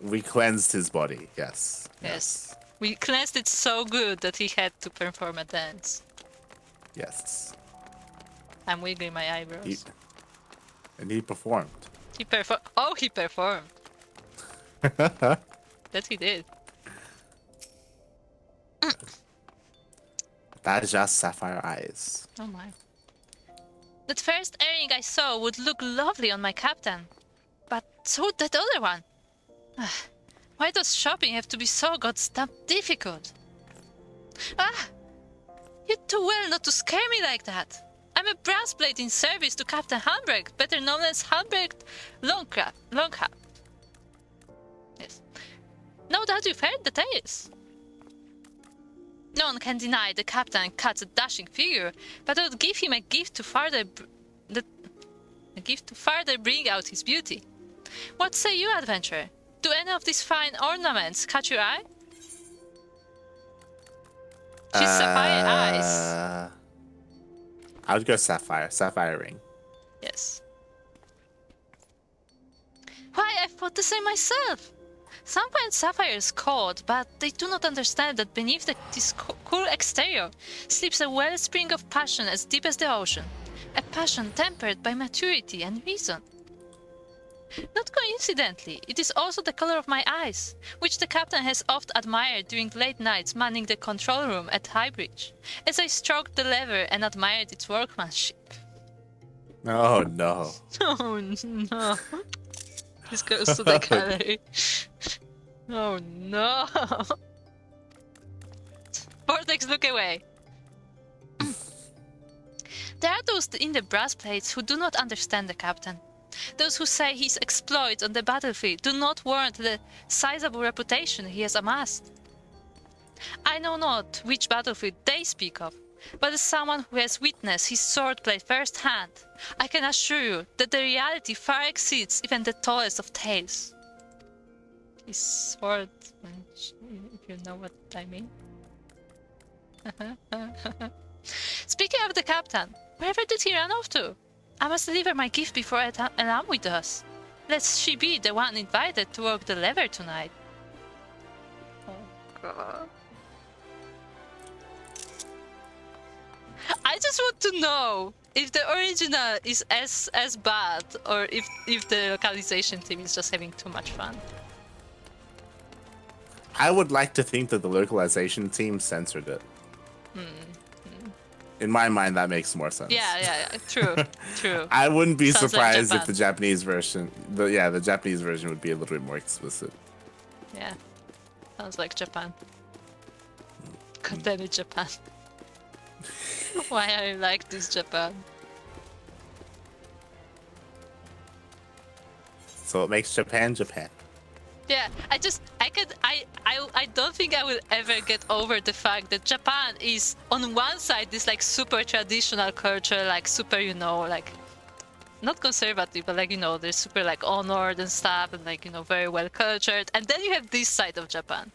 We cleansed his body. Yes. Yes. We cleansed it so good that he had to perform a dance. Yes. I'm wiggling my eyebrows. And he performed. He performed. Oh, he performed. That he did. That is just sapphire eyes. Oh my. That first earring I saw would look lovely on my captain. But so would that other one. Why does shopping have to be so goddamn difficult? Ah! You're too well not to scare me like that. I'm a brass plate in service to Captain Halbrecht, better known as Halbrecht Longcap. Yes. No doubt you've heard the tales. No one can deny the captain cuts a dashing figure, but I would give him a gift to further bring out his beauty. What say you, adventurer? Do any of these fine ornaments catch your eye? She's sapphire eyes. I would go sapphire ring. Yes. Why, I thought the same myself. Some find sapphires cold, but they do not understand that beneath this cool exterior sleeps a wellspring of passion as deep as the ocean. A passion tempered by maturity and reason. Not coincidentally, it is also the color of my eyes, which the captain has oft admired during late nights manning the control room at Highbridge, as I stroked the lever and admired its workmanship. Oh no. Oh no. This goes to the gallery. Oh no. Vortex, look away. There are those in the brass plates who do not understand the captain. Those who say his exploits on the battlefield do not warrant the sizable reputation he has amassed. I know not which battlefield they speak of, but as someone who has witnessed his swordplay firsthand, I can assure you that the reality far exceeds even the tallest of tales. His sword, if you know what I mean. Speaking of the captain, wherever did he run off to? I must deliver my gift before Elamwi does. Lest she be the one invited to walk the lever tonight. Oh god. I just want to know if the original is as bad or if the localization team is just having too much fun. I would like to think that the localization team censored it. In my mind, that makes more sense. Yeah. True. I wouldn't be Sounds surprised like if the Japanese version, the Japanese version would be a little bit more explicit. Yeah. Sounds like Japan. God damn it, Japan. Why are you like this, Japan? So it makes Japan Japan. Yeah, I don't think I will ever get over the fact that Japan is on one side this like super traditional culture, like super, like not conservative, but like, they're super like honored and stuff and like, very well cultured. And then you have this side of Japan.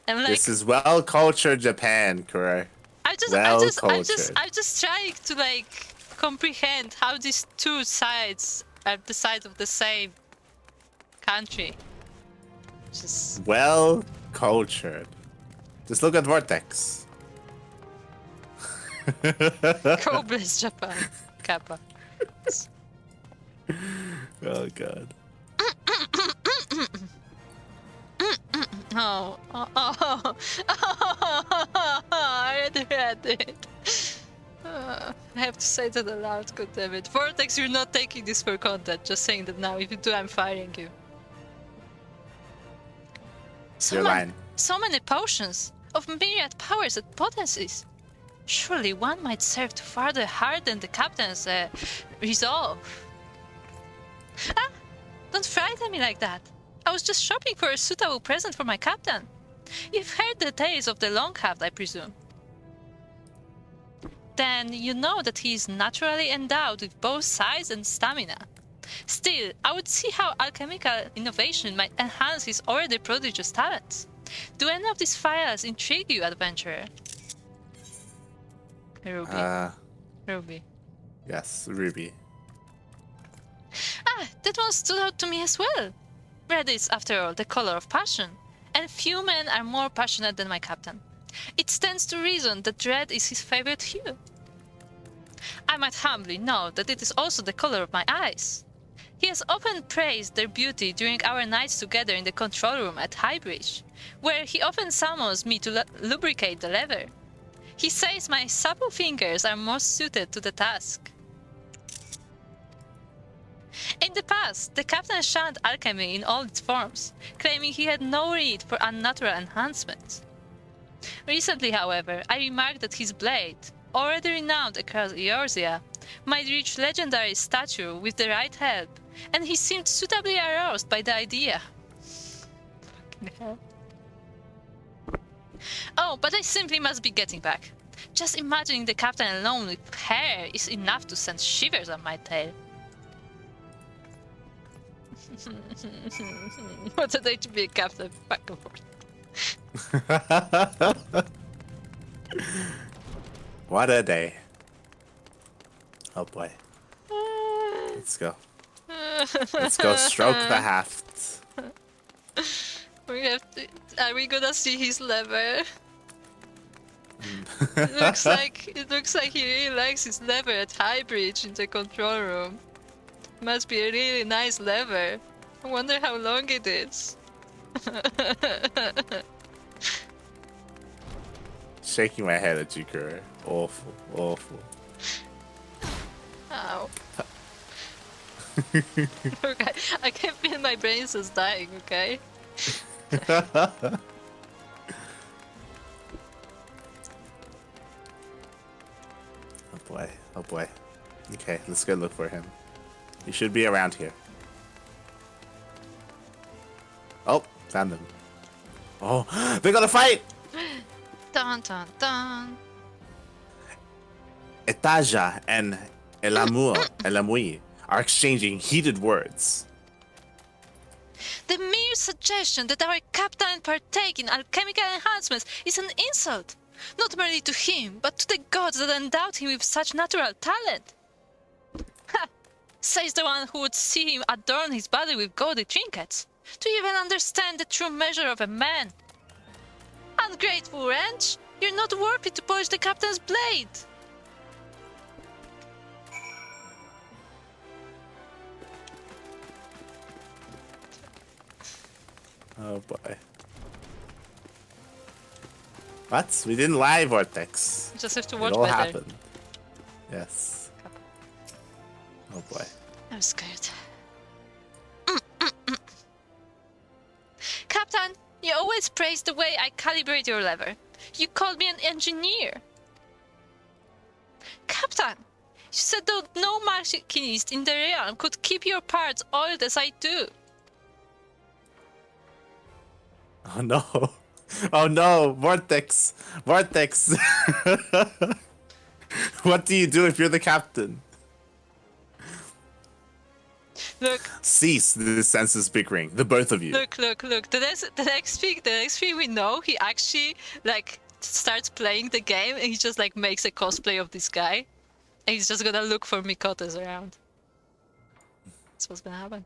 And like This is well cultured Japan, Kuro. I'm just trying to like comprehend how these two sides are the sides of the same country. Just Well cultured. Just look at Vortex. God bless Japan. Kappa. Oh god. Oh, I already read it. I have to say it aloud, god damn it. Vortex, you're not taking this for content, just saying that now. If you do, I'm firing you. You're lying. So many potions of myriad powers and potencies. Surely one might serve to further harden the captain's resolve. Ah! Don't frighten me like that. I was just shopping for a suitable present for my captain. You've heard the tales of the Longhaft, I presume. Then you know that he is naturally endowed with both size and stamina. Still, I would see how alchemical innovation might enhance his already prodigious talents. Do any of these files intrigue you, adventurer? Ruby. Ruby. Yes, Ruby. Ah, that one stood out to me as well. Red is, after all, the color of passion, and few men are more passionate than my captain. It stands to reason that red is his favorite hue. I might humbly note that it is also the color of my eyes. He has often praised their beauty during our nights together in the control room at Highbridge, where he often summons me to lubricate the lever. He says my supple fingers are most suited to the task. In the past, the captain shunned alchemy in all its forms, claiming he had no need for unnatural enhancements. Recently, however, I remarked that his blade, already renowned across Eorzea, might reach legendary stature with the right help, and he seemed suitably aroused by the idea. Fucking hell. Oh, but I simply must be getting back. Just imagining the captain alone with hair is enough to send shivers on my tail. What a day to be a captain. Back and forth. What a day. Oh boy. Let's go. Let's go stroke the haft. We have to, are we gonna see his lever? It looks like he really likes his lever at Highbridge in the control room. Must be a really nice lever. I wonder how long it is. Shaking my head at you, Kuro. Awful, awful. Ow. Okay, I can feel my brain is dying, okay? Oh boy, oh boy. Okay, let's go look for him. He should be around here. Oh, found them. Oh, they're gonna fight! Dun dun dun. Etaja and Elamui are exchanging heated words. The mere suggestion that our captain partake in alchemical enhancements is an insult, not merely to him, but to the gods that endowed him with such natural talent. Ha! Says the one who would see him adorn his body with gaudy trinkets. Do you even understand the true measure of a man? Ungrateful wretch! You're not worthy to polish the captain's blade! Oh boy. What? We didn't lie, Vortex. You just have to It watch all better. happened. Yes. Oh boy. I'm scared. Captain, you always praise the way I calibrate your lever. You called me an engineer. Captain, you said that no machinist in the realm could keep your parts oiled as I do. Oh no. Oh no, Vortex. Vortex. What do you do if you're the captain? Look, Cease this senseless bickering, the both of you. look. The next thing we know, he actually like starts playing the game and he just like makes a cosplay of this guy. And he's just gonna look for Mikotas around. That's what's gonna happen.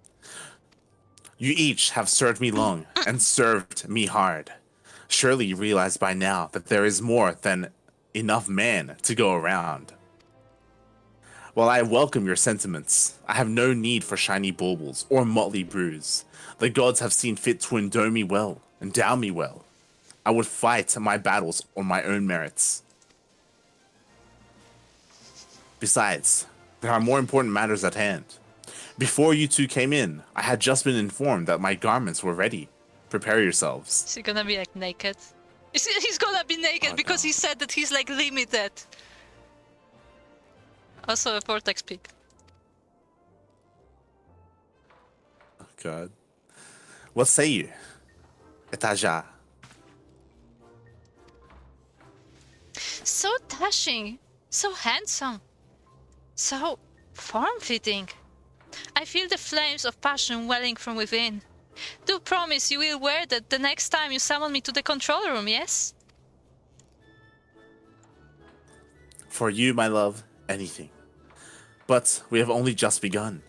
You each have served me long and served me hard. Surely you realize by now that there is more than enough man to go around. While I welcome your sentiments, I have no need for shiny baubles or motley brews. The gods have seen fit to endow me well, endow me well. I would fight my battles on my own merits. Besides, there are more important matters at hand. Before you two came in, I had just been informed that my garments were ready. Prepare yourselves. Is he gonna be like naked? He's gonna be naked because no. he said that he's like limited. Also a vortex peak. Oh god. What say you? Etaja. So dashing, so handsome, so form-fitting. I feel the flames of passion welling from within. Do promise you will wear that the next time you summon me to the control room, yes? For you, my love, anything. But we have only just begun.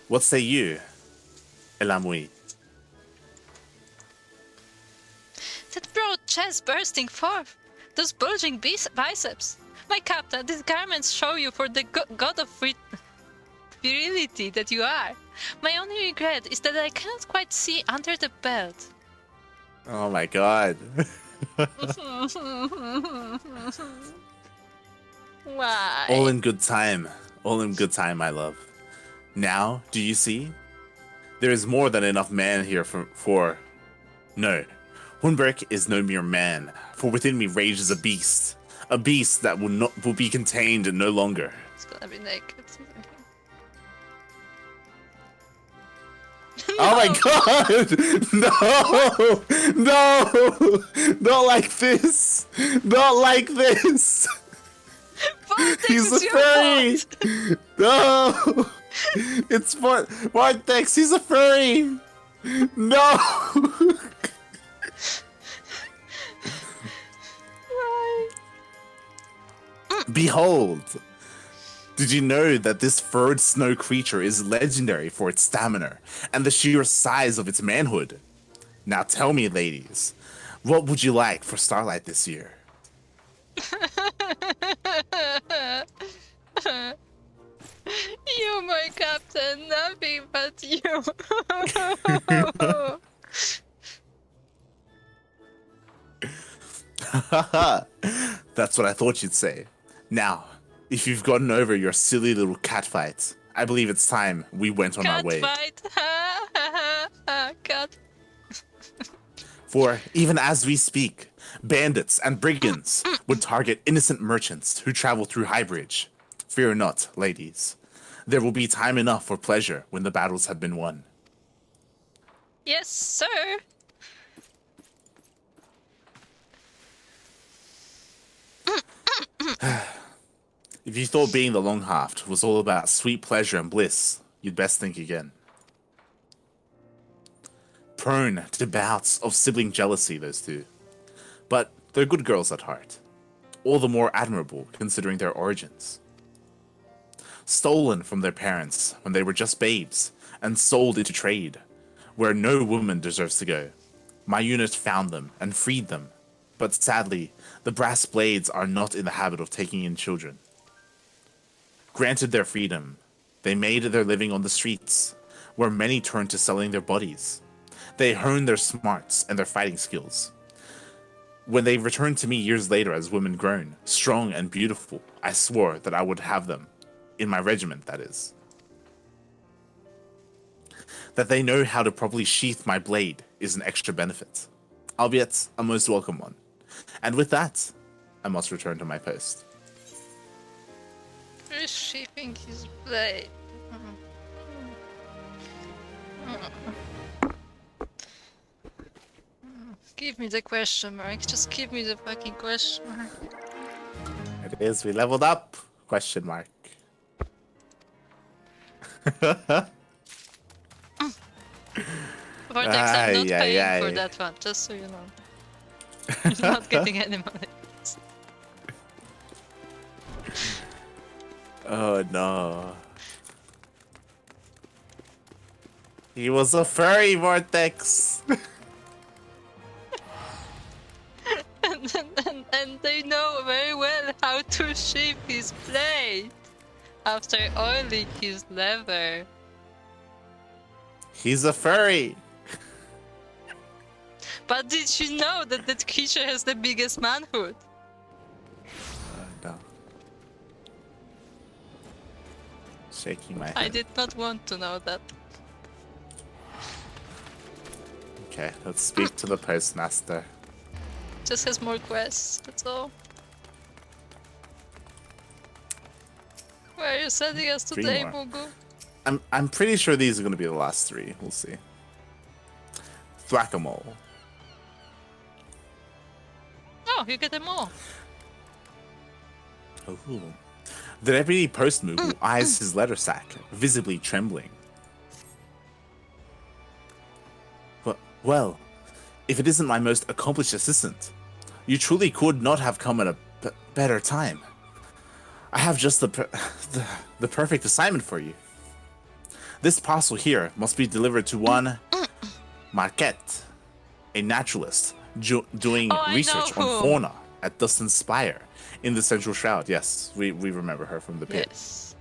What say you, Elamui? That broad chest bursting forth, those bulging biceps. My captain, these garments show you for the god of virility that you are. My only regret is that I cannot quite see under the belt. Oh my god. Why? All in good time. All in good time, my love. Now, do you see? There is more than enough man here for... No. Hunberg is no mere man, for within me rages a beast that will be contained no longer. It's gonna be naked. Oh my god! No! No! Not like this! Not like this! Vortex, He's a it's your furry! fault. No! It's Vortex, he's a furry! No! Why? Behold! Did you know that this furred snow creature is legendary for its stamina and the sheer size of its manhood? Now tell me, ladies, what would you like for Starlight this year? You, my captain, nothing but you. That's what I thought you'd say. Now, if you've gotten over your silly little cat fight, I believe it's time we went on our way. Cat fight. Cat. For even as we speak, bandits and brigands would target innocent merchants who travel through Highbridge. Fear not, ladies. There will be time enough for pleasure when the battles have been won. Yes, sir. If you thought being the Longhaft was all about sweet pleasure and bliss, you'd best think again. Prone to bouts of sibling jealousy, those two. But they're good girls at heart. All the more admirable considering their origins. Stolen from their parents when they were just babes and sold into trade, where no woman deserves to go. My unit found them and freed them, but sadly, the brass blades are not in the habit of taking in children. Granted their freedom, they made their living on the streets, where many turned to selling their bodies. They honed their smarts and their fighting skills. When they returned to me years later as women grown, strong and beautiful, I swore that I would have them. In my regiment, that is. That they know how to properly sheath my blade is an extra benefit, albeit a most welcome one. And with that, I must return to my post. Sheathing his blade. Give me the question mark. Just give me the fucking question mark. It is, we leveled up? Question mark. Vortex, I'm not paying for aye. that one, just so you know. You're not getting any money. Oh no. He was a furry, Vortex. And they know very well how to shape his blade after oiling his lever. He's a furry. But did you know that that creature has the biggest manhood? No. Shaking my head. I did not want to know that. Okay, let's speak to the postmaster. Just has more quests, that's all. Where are you sending us Three today, more. Moogle? I'm pretty sure these are gonna be the last three. We'll see. Thwack-a-mole. Oh, you get them all. Ooh. The deputy post Moogle eyes his letter sack, visibly trembling. Well, if it isn't my most accomplished assistant, you truly could not have come at a better time. I have just the perfect assignment for you. This parcel here must be delivered to one Marquette, a naturalist doing research on fauna at Dustin's Spire in the Central Shroud. Yes, we remember her from the pit. Yes.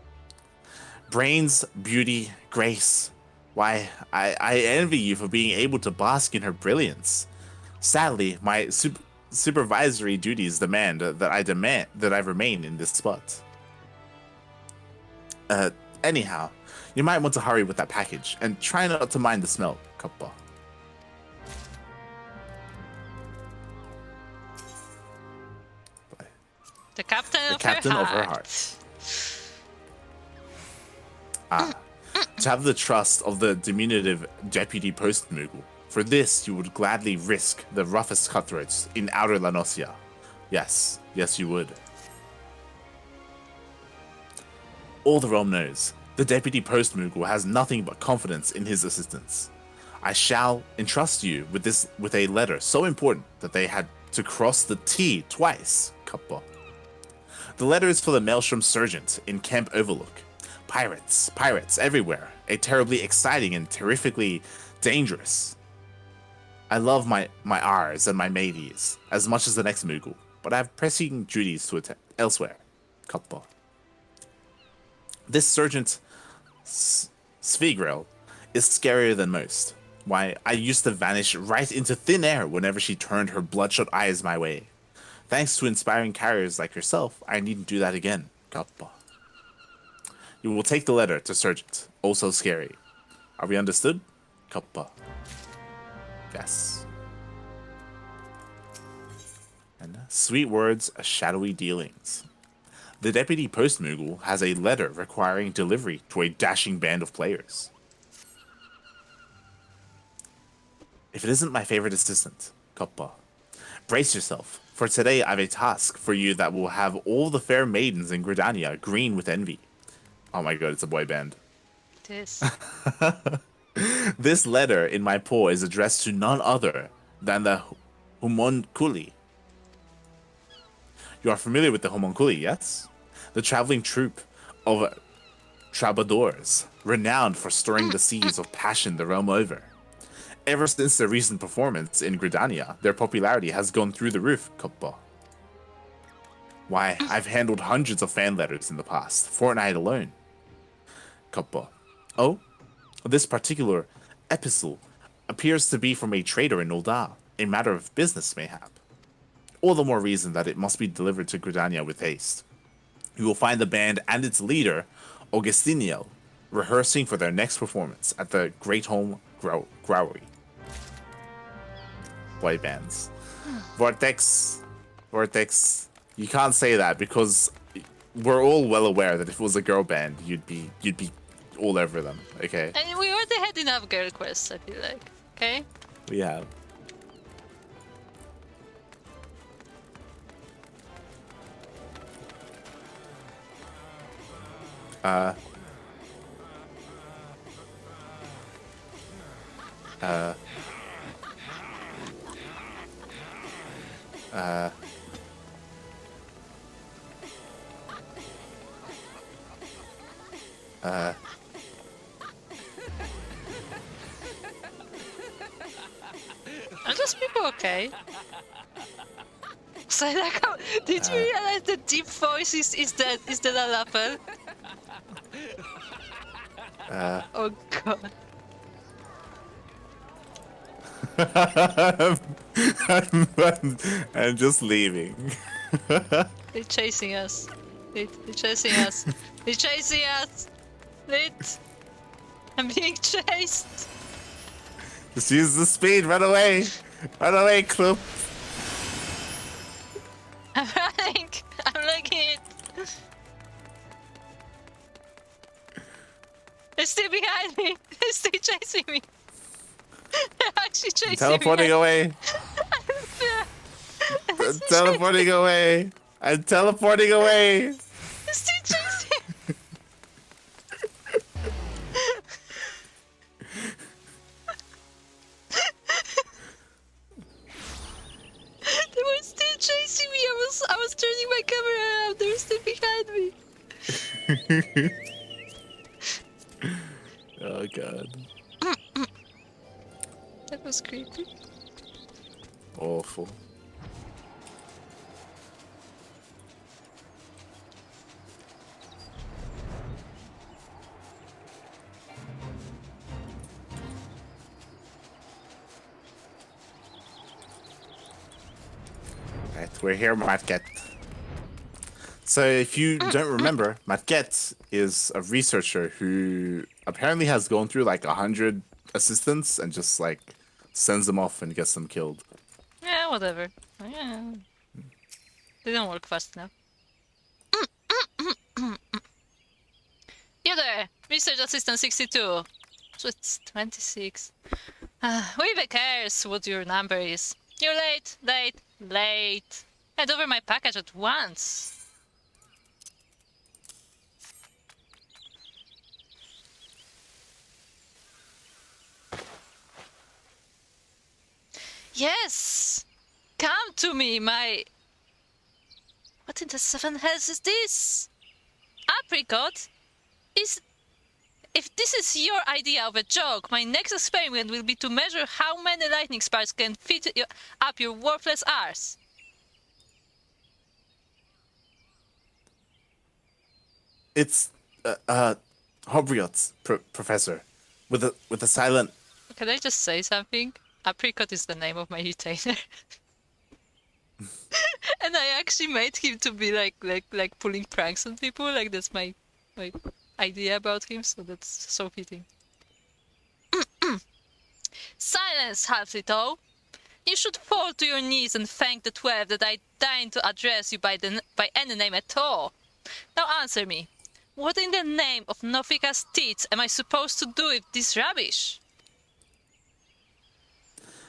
Brains, beauty, grace. Why, I envy you for being able to bask in her brilliance. Sadly, my supervisory duties demand that I remain in this spot. Anyhow, you might want to hurry with that package and try not to mind the smell, Kappa. The captain of her heart. To have the trust of the diminutive deputy post Moogle. For this, you would gladly risk the roughest cutthroats in outer Lanosia. Yes, you would. All the realm knows, the deputy post Moogle has nothing but confidence in his assistants. I shall entrust you with a letter so important that they had to cross the T twice, Kappa. The letter is for the Maelstrom Sergeant in Camp Overlook. Pirates everywhere. A terribly exciting and terrifically dangerous. I love my R's and my mateys as much as the next Moogle, but I have pressing duties to attend elsewhere. Kappa. This Sergeant Svigrel is scarier than most. Why, I used to vanish right into thin air whenever she turned her bloodshot eyes my way. Thanks to inspiring carriers like yourself, I needn't do that again. Kappa. You will take the letter to Sergeant. Also scary. Are we understood? Kappa. Yes. And sweet words, shadowy dealings. The deputy post Moogle has a letter requiring delivery to a dashing band of players. If it isn't my favorite assistant, Kappa, brace yourself, for today I've a task for you that will have all the fair maidens in Gridania green with envy. Oh my god, it's a boy band. It is. This letter in my paw is addressed to none other than the Homunculi. You are familiar with the Homunculi, yes? The traveling troupe of troubadours, renowned for stirring the seas of passion the realm over. Ever since their recent performance in Gridania, their popularity has gone through the roof, Kappa. Why, I've handled hundreds of fan letters in the past fortnight alone. Kappa. Oh? This particular epistle appears to be from a trader in Ul'dah, a matter of business mayhap. All the more reason that it must be delivered to Gridania with haste. You will find the band and its leader, Augustiniel, rehearsing for their next performance at the Great Home Growery. Boy bands. Vortex, you can't say that because we're all well aware that if it was a girl band, you'd be all over them, okay? And we already had enough girl quests, I feel like. Okay? We have. those people okay? So like, did you realize the deep voice is that a lapel? Oh god. I'm just leaving. They're chasing us. They're chasing us. They're chasing us. I'm being chased. Just use the speed. Run away. Run away, Kloop. I'm running. I'm liking it. They're still behind me. They're still chasing me. They're actually chasing Teleporting me. away. Teleporting away. I'm teleporting away. They're still chasing me. They were still chasing me. I was turning my camera around. They were still behind me. Oh god. That was creepy. Awful. Right, we're here, Matget. So if you don't remember, Matget is a researcher who apparently has gone through like 100 assistants and just like sends them off and gets them killed. Yeah, whatever. Yeah. They don't work fast enough. You there, Research Assistant 62. So it's 26. Whoever cares what your number is. You're late, late, late. Hand over my package at once. Yes! Come to me, my... What in the seven hells is this? Apricot? If this is your idea of a joke, my next experiment will be to measure how many lightning sparks can fit up your worthless arse. It's Hobriot, Professor, with a silent. Can I just say something? Apricot is the name of my retainer. And I actually made him to be like pulling pranks on people. Like that's my idea about him, so that's so fitting. Silence, Halflito! You should fall to your knees and thank the 12 that I deigned to address you by any name at all. Now answer me. What in the name of Nofika's teats am I supposed to do with this rubbish?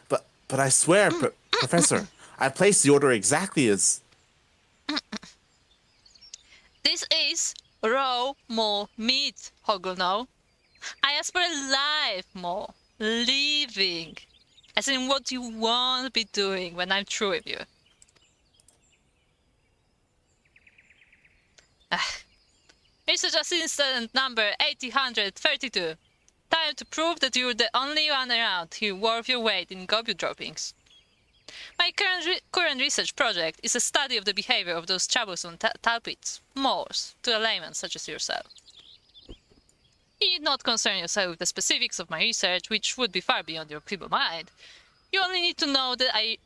But I swear, Professor, I placed the order exactly as. This is raw mole meat, Hoggle. I ask for a live mole, living, as in what you won't be doing when I'm through with you. Research Assistant number 832. Time to prove that you're the only one around here worth your weight in gobu droppings. My current research project is a study of the behavior of those troublesome talpits, moles, to a layman such as yourself. You need not concern yourself with the specifics of my research, which would be far beyond your feeble mind. You only need to know that I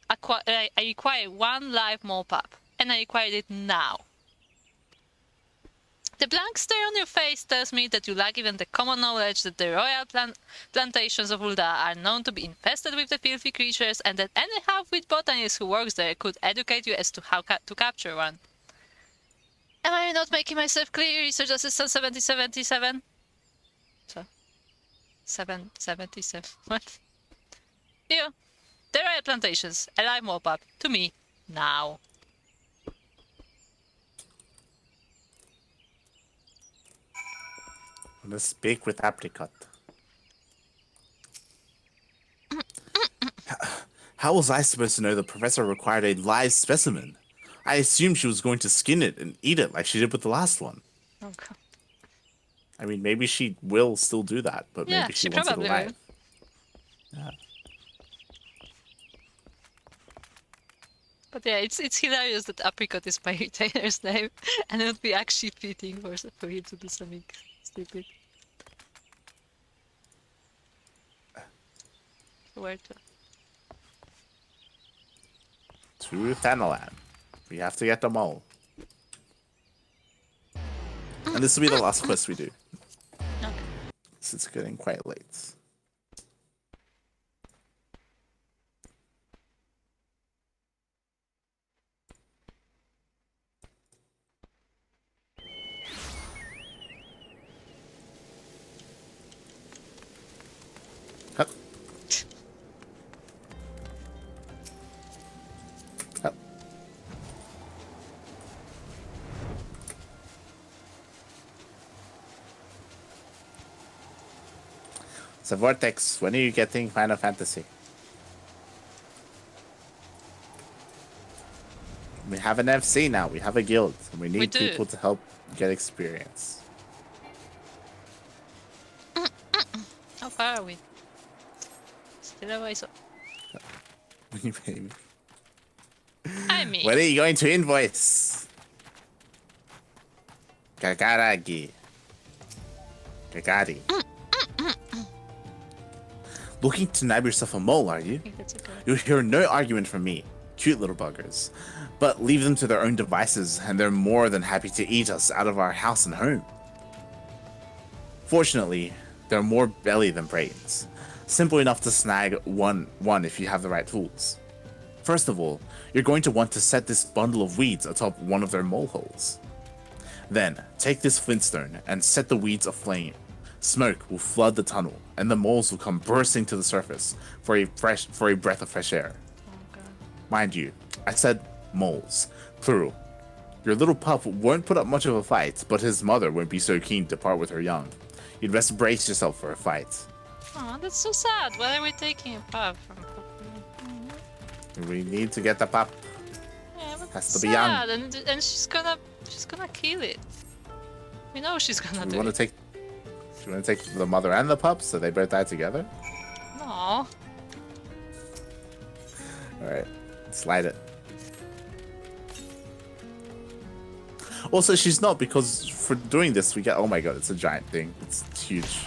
require one live mole pup, and I require it now. The blank stare on your face tells me that you lack even the common knowledge that the royal plantations of Ulda are known to be infested with the filthy creatures, and that any half-wit botanist who works there could educate you as to how to capture one. Am I not making myself clear, Research Assistant 7077? So, 777. What? You, the royal plantations, a live mole pup, to me, now. Let's speak with Apricot. How was I supposed to know the professor required a live specimen? I assumed she was going to skin it and eat it like she did with the last one. Oh god. I mean, maybe she will still do that, but Yeah, maybe she she wants it probably alive. will. Yeah. But yeah, it's hilarious that Apricot is my retainer's name, and it would be actually fitting for him to do something stupid. Where to? To Thanalan. We have to get them all. And this will be the last quest we do. Okay. So it's getting quite late. Hup. Hup. So Vortex, when are you getting Final Fantasy? We have an FC now. We have a guild. And we need do. people to help get experience. How far are we? Still a ways off. Baby. I mean, When are you going to invoice? Gagaragi. Gagari. Looking to nab yourself a mole, are you? I think that's okay. You'll hear no argument from me. Cute little buggers. But leave them to their own devices, and they're more than happy to eat us out of our house and home. Fortunately, they're more belly than brains. Simple enough to snag one if you have the right tools. First of all, you're going to want to set this bundle of weeds atop one of their mole holes. Then, take this flintstone and set the weeds aflame. Smoke will flood the tunnel, and the moles will come bursting to the surface for a breath of fresh air. Oh, God. Mind you, I said moles, plural. Your little pup won't put up much of a fight, but his mother won't be so keen to part with her young. You'd best brace yourself for a fight. Oh, that's so sad. Why are we taking a pup from? We need to get the pup. Yeah, but Has it's to be young. sad, and she's gonna kill it. We know she's gonna Do do you want it. to take? Do you want to take the mother and the pup so they both die together? No. All right, slide it. Also, she's not, because for doing this we get. Oh my god, it's a giant thing. It's huge.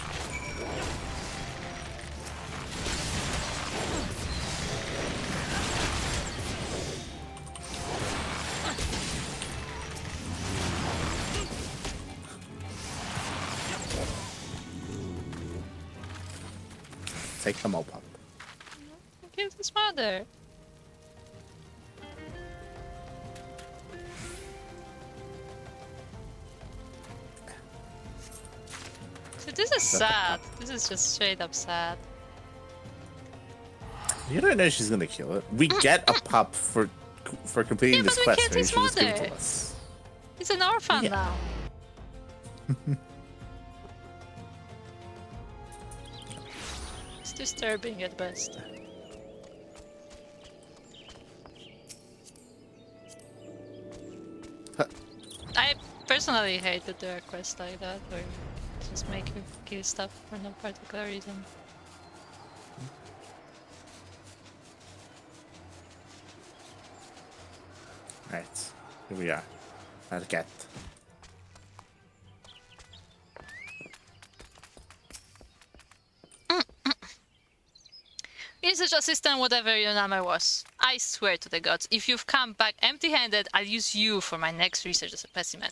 Take them all, pup. Kill his mother. So this is sad. This is just straight up sad. You don't know she's gonna kill it. We get a pup for completing Yeah, this but we quest. killed Maybe his she'll just give it mother. to us. He's an orphan Yeah. now. It's disturbing at best. I personally hate that there are quests like that, where just make you kill stuff for no particular reason. Right, here we are. Our cat. Research assistant, whatever your number was. I swear to the gods, if you've come back empty-handed, I'll use you for my next research specimen.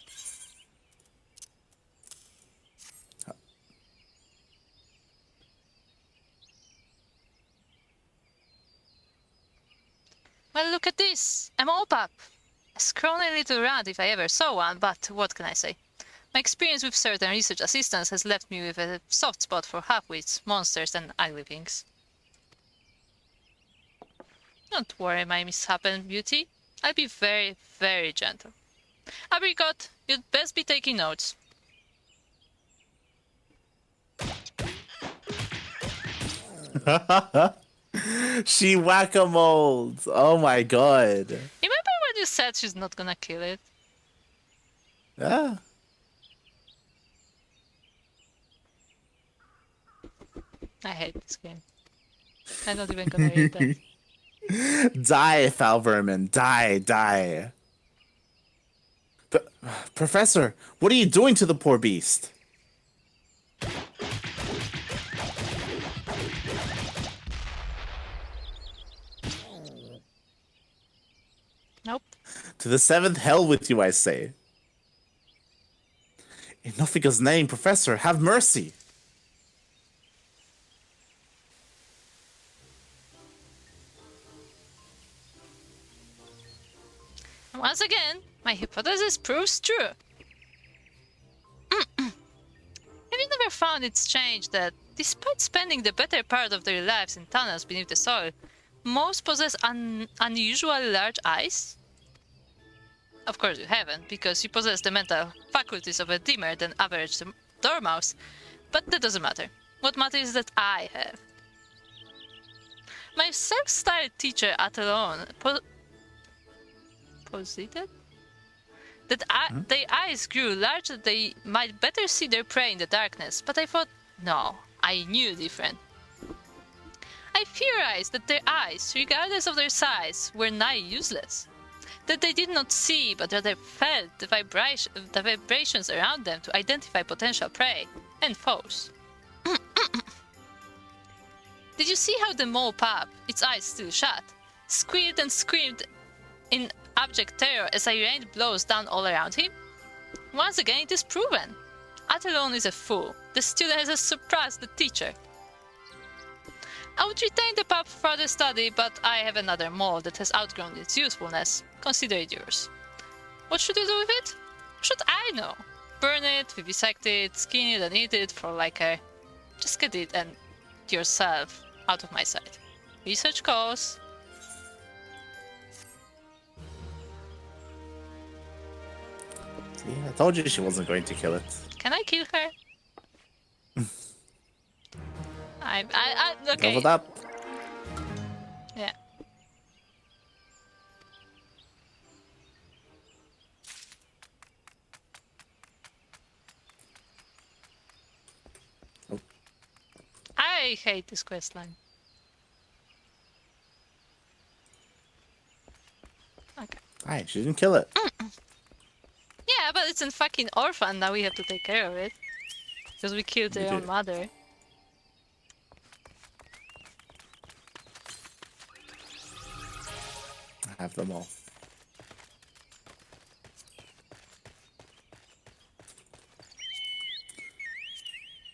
Well, look at this! I'm all up! A scrawny little rat if I ever saw one, but what can I say? My experience with certain research assistants has left me with a soft spot for half-wits, monsters, and ugly things. Don't worry, my misshapen beauty. I'll be very, very gentle. Apricot, you'd best be taking notes. She whack-a-moled. Oh my god. Remember when you said she's not gonna kill it? Yeah. I hate this game. I'm not even gonna read that. Die, foul vermin. Die, die. Professor, what are you doing to the poor beast? Nope. To the seventh hell with you, I say. In Nofika's name, Professor, have mercy. Once again, my hypothesis proves true. Have you never found it strange that, despite spending the better part of their lives in tunnels beneath the soil, most possess unusually large eyes? Of course you haven't, because you possess the mental faculties of a dimmer than average dormouse, but that doesn't matter. What matters is that I have. My self-styled teacher Atelon posited that their eyes grew large that they might better see their prey in the darkness, but I thought, no, I knew different. I theorized that their eyes, regardless of their size, were nigh useless. That they did not see, but rather felt the vibrations around them to identify potential prey and foes. Did you see how the mole pup, its eyes still shut, squealed and screamed in abject terror as I rained blows down all around him? Once again, it is proven. Atelon is a fool. The student has surpassed the teacher. I would retain the pup for further study, but I have another mole that has outgrown its usefulness. Consider it yours. What should you do with it? Should I know? Burn it, vivisect it, skin it and eat it for like a... Just get it and yourself out of my sight. Research calls. See, I told you she wasn't going to kill it. Can I kill her? Okay. Leveled up. Yeah. Oh. I hate this questline. Okay. Alright, she didn't kill it. Yeah, but it's a fucking orphan. Now we have to take care of it. Because we killed their own mother. I have them all.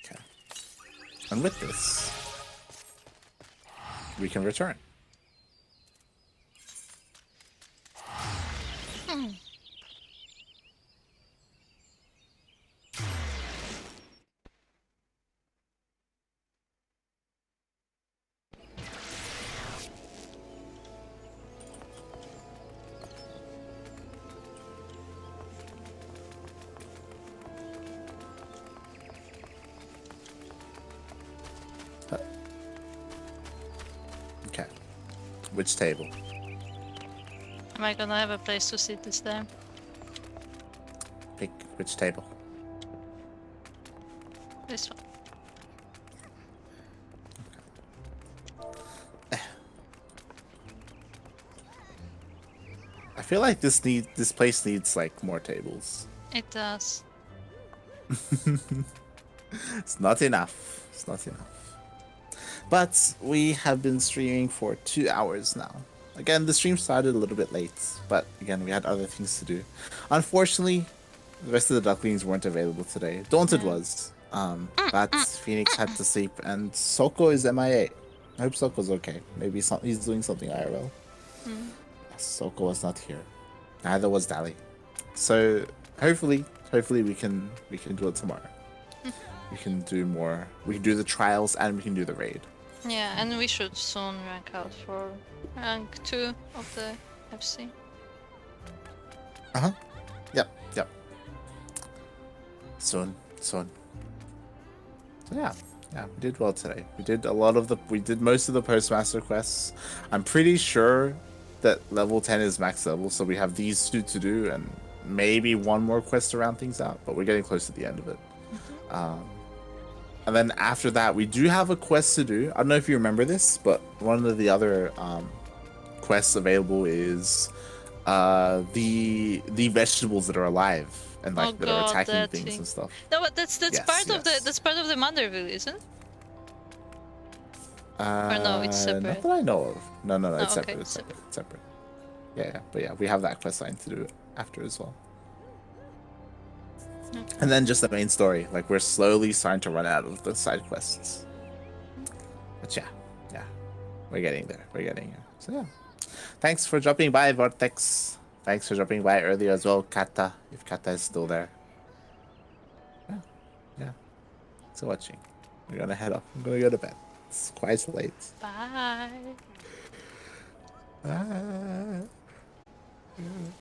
Okay. And with this, we can return. Okay. Which table? Am I gonna have a place to sit this time? Pick which table. This one. I feel like this place needs like more tables. It does. It's not enough. It's not enough. But we have been streaming for 2 hours now. Again, the stream started a little bit late, but again, we had other things to do. Unfortunately, the rest of the Ducklings weren't available today. Daunted was, but Phoenix had to sleep, and Soko is MIA. I hope Soko's okay. Maybe he's doing something IRL. Soko was not here. Neither was Dali. So hopefully we can do it tomorrow. We can do more. We can do the trials and we can do the raid. Yeah, and we should soon rank out for rank 2 of the FC. Yep. Soon. So yeah, we did well today. We did most of the postmaster quests. I'm pretty sure that level 10 is max level, so we have these 2 to do and maybe one more quest to round things out, but we're getting close to the end of it. And then after that, we do have a quest to do. I don't know if you remember this, but one of the other quests available is the vegetables that are alive and like Oh that are god, attacking that things thing. and stuff. No, but that's Yes, part of yes. the Manderville, isn't it? Or no, it's separate. Not that I know of. No, Oh, it's okay, separate. It's separate. It's separate. Yeah, but yeah, we have that quest line to do after as well. Okay. And then just the main story. Like we're slowly starting to run out of the side quests. But yeah, we're getting there. We're getting there. So yeah, thanks for dropping by, Vortex. Thanks for dropping by earlier as well, Kata. If Kata is still there. Yeah. Thanks for watching. We're gonna head off. I'm gonna go to bed. It's quite late. Bye. Bye.